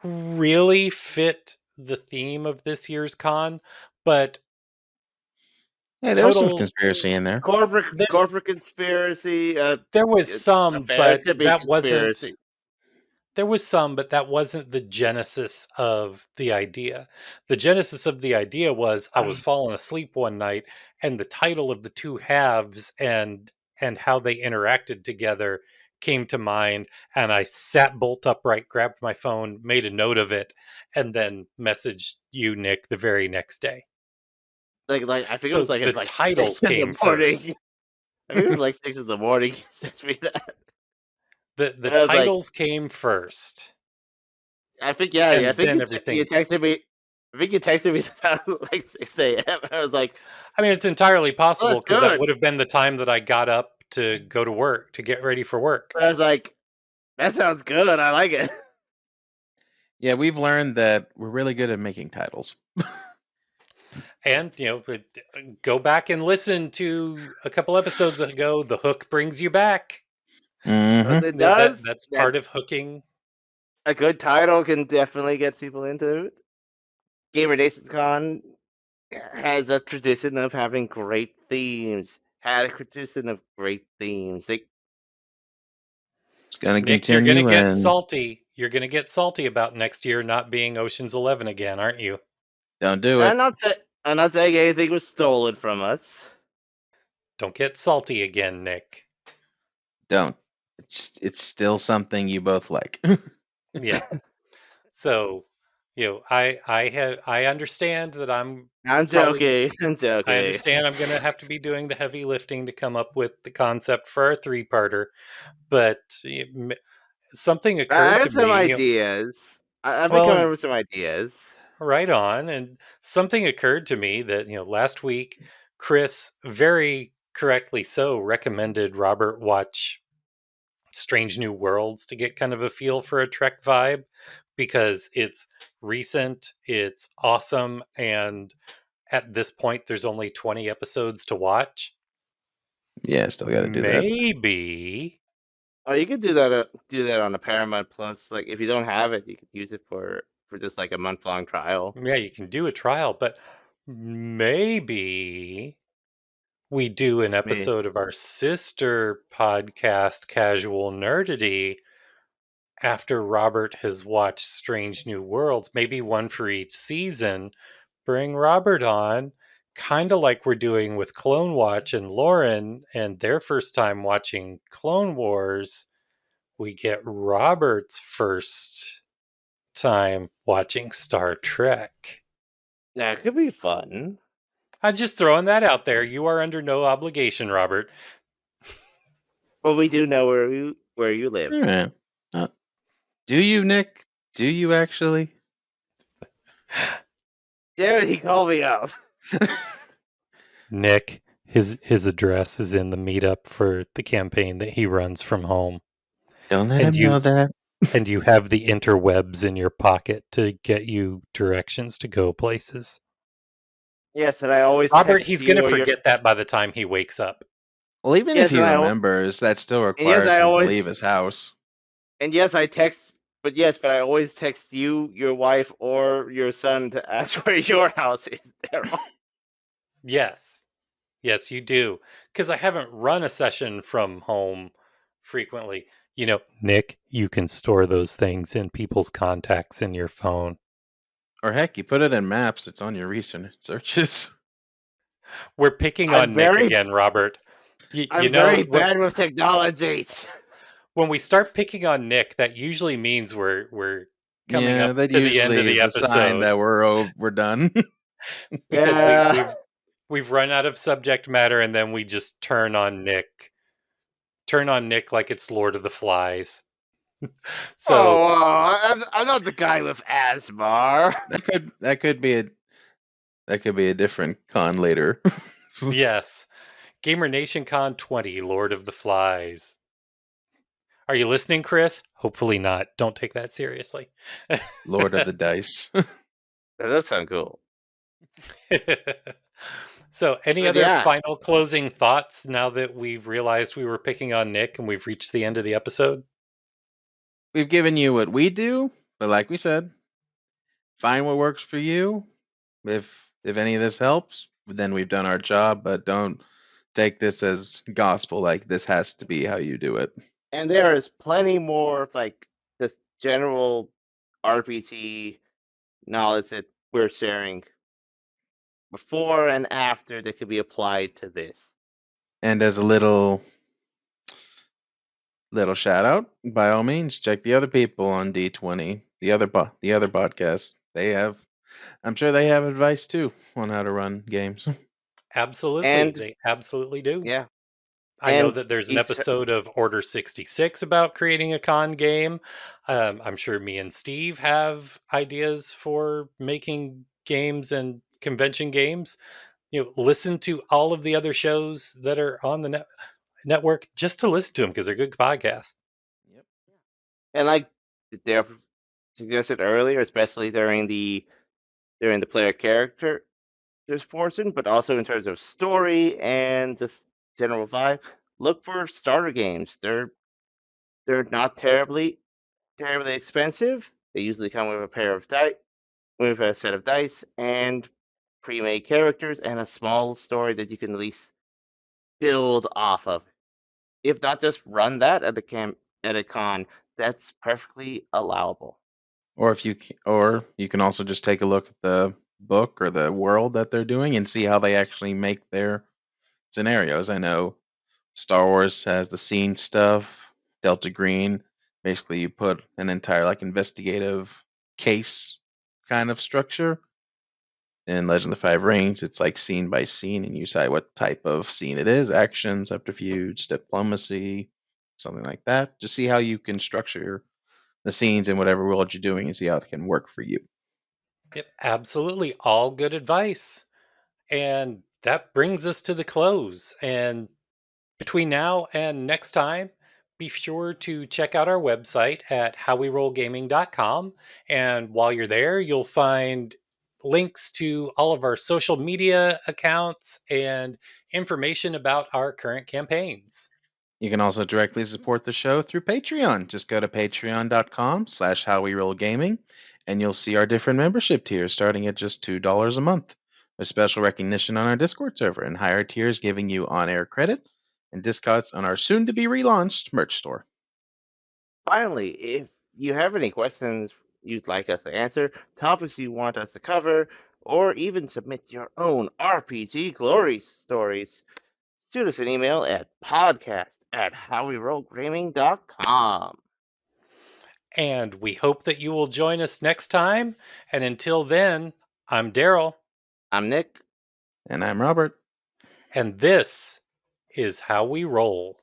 really fit the theme of this year's con, but Hey, there was some total conspiracy in there. Corporate conspiracy. there was some, Affairs but could be that wasn't conspiracy. there was some, but that wasn't the genesis of the idea. The genesis of the idea was I was falling asleep one night and the title of the two halves and how they interacted together came to mind, and I sat bolt upright, grabbed my phone, made a note of it, and then messaged you, Nick, the very next day. Like I think it was So like the at like six titles in came the morning. first. I think it was like 6 in the morning. You sent me that, The and I was like, titles came first, I think yeah, I and think then you everything. texted me. I think you texted me like 6 a.m. I was like, I mean, it's entirely oh, possible that's because that good. would have been the time that I got up to go to work to get ready for work. But I was like, that sounds good. I like it. Yeah, we've learned that we're really good at making titles. And, go back and listen to a couple episodes ago. The hook brings you back. Mm-hmm. It does. That's That part of hooking. a good title can definitely get people into it. Gamer Nation Con has a tradition of having great themes. Had a tradition of great themes. It's gonna Nick, you're going to continue, get and salty. You're going to get salty about next year not being Ocean's 11 again, aren't you? don't do I'm it. not saying anything was stolen from us. Don't get salty again, Nick. Don't. It's still something you both like. Yeah. So, I understand that I'm I'm probably joking. I'm I joking. understand I'm going to have to be doing the heavy lifting to come up with the concept for our three-parter, but something I occurred to have some me. ideas. I've been Well, coming up and with some ideas. right on, and something occurred to me that last week Chris, very correctly so, recommended Robert watch Strange New Worlds to get kind of a feel for a Trek vibe because it's recent, it's awesome, and at this point there's only 20 episodes to watch. Yeah, still got to do that. Maybe. Oh, you could do that. Do that on a Paramount Plus. Like, if you don't have it, you could use it for just like a month-long trial. Yeah, you can do a trial, but maybe we do an Me. episode of our sister podcast, Casual Nerdity, after Robert has watched Strange New Worlds, maybe one for each season. Bring Robert on, kind of like we're doing with Clone Watch and Lauren and their first time watching Clone Wars. We get Robert's first time watching Star Trek. That could be fun. I'm just throwing that out there. You are under no obligation, Robert. But we do know where you live. Yeah. Do you, Nick? Do you actually? Dude, he called me out. Nick, his address is in the meetup for the campaign that he runs from home. Don't let And him know that. and you have the interwebs in your pocket to get you directions to go places. Yes, and I always Robert, text he's going to you or your. forget that by the time he wakes up. Well, even if Yes, he and remembers, that still and yes, requires I him to always leave his house. and yes, I text. But I always text you, your wife, or your son to ask where your house is, Daryl. Yes. Yes, you do. Because I haven't run a session from home frequently. Nick, you can store those things in people's contacts in your phone. Or heck, you put it in maps. It's on your recent searches. We're picking I'm on Nick very, again, Robert. You, you I'm know, very bad with technology. when we start picking on Nick, that usually means we're coming Yeah, up that to the end of usually the is a sign episode that we're done. because Yeah. we've run out of subject matter, and then we just turn on Nick. Turn on Nick like it's Lord of the Flies. So Oh, I'm not the guy with asthma. that could be a different con later. yes, Gamer Nation Con 20, Lord of the Flies. Are you listening, Chris? Hopefully not. Don't take that seriously. Lord of the Dice. That does sound cool. So, any But other yeah, final closing thoughts now that we've realized we were picking on Nick and we've reached the end of the episode? we've given you what we do, but like we said, find what works for you. If any of this helps, then we've done our job, but don't take this as gospel like this has to be how you do it. And there is plenty more like just general RPG knowledge that we're sharing before and after that could be applied to this. And as a little shout out, by all means, check the other people on D20, the other podcast. I'm sure they have advice too on how to run games. Absolutely. And They absolutely do. yeah, I know and that there's an each episode of Order 66 about creating a con game. I'm sure me and Steve have ideas for making games and convention games. Listen to all of the other shows that are on the network just to listen to them because they're good podcasts. Yep. and like Daryl suggested earlier, especially during the player character portion, but also in terms of story and just general vibe, look for starter games. They're not terribly expensive. They usually come with a pair of dice, with a set of dice and pre-made characters and a small story that you can at least build off of. If not just run that at a con, that's perfectly allowable. Or you can also just take a look at the book or the world that they're doing and see how they actually make their scenarios. I know Star Wars has the scene stuff, Delta Green. Basically, you put an entire like investigative case kind of structure. In Legend of the Five Rings, it's like scene by scene, and you decide what type of scene it is: action, subterfuge, diplomacy, something like that. Just see how you can structure the scenes in whatever world you're doing and see how it can work for you. Yep, absolutely. All good advice. And that brings us to the close. And between now and next time, be sure to check out our website at howwerollgaming.com. And while you're there, you'll find links to all of our social media accounts and information about our current campaigns. You can also directly support the show through Patreon. Just go to patreon.com/howwerollgaming and you'll see our different membership tiers starting at just $2 a month. There's special recognition on our Discord server and higher tiers giving you on-air credit and discounts on our soon-to-be relaunched merch store. Finally, if you have any questions you'd like us to answer, topics you want us to cover, or even submit your own RPG glory stories, shoot us an email at podcast@howwerollgaming.com. And we hope that you will join us next time. And until then, I'm Daryl. I'm Nick. And I'm Robert. And this is How We Roll.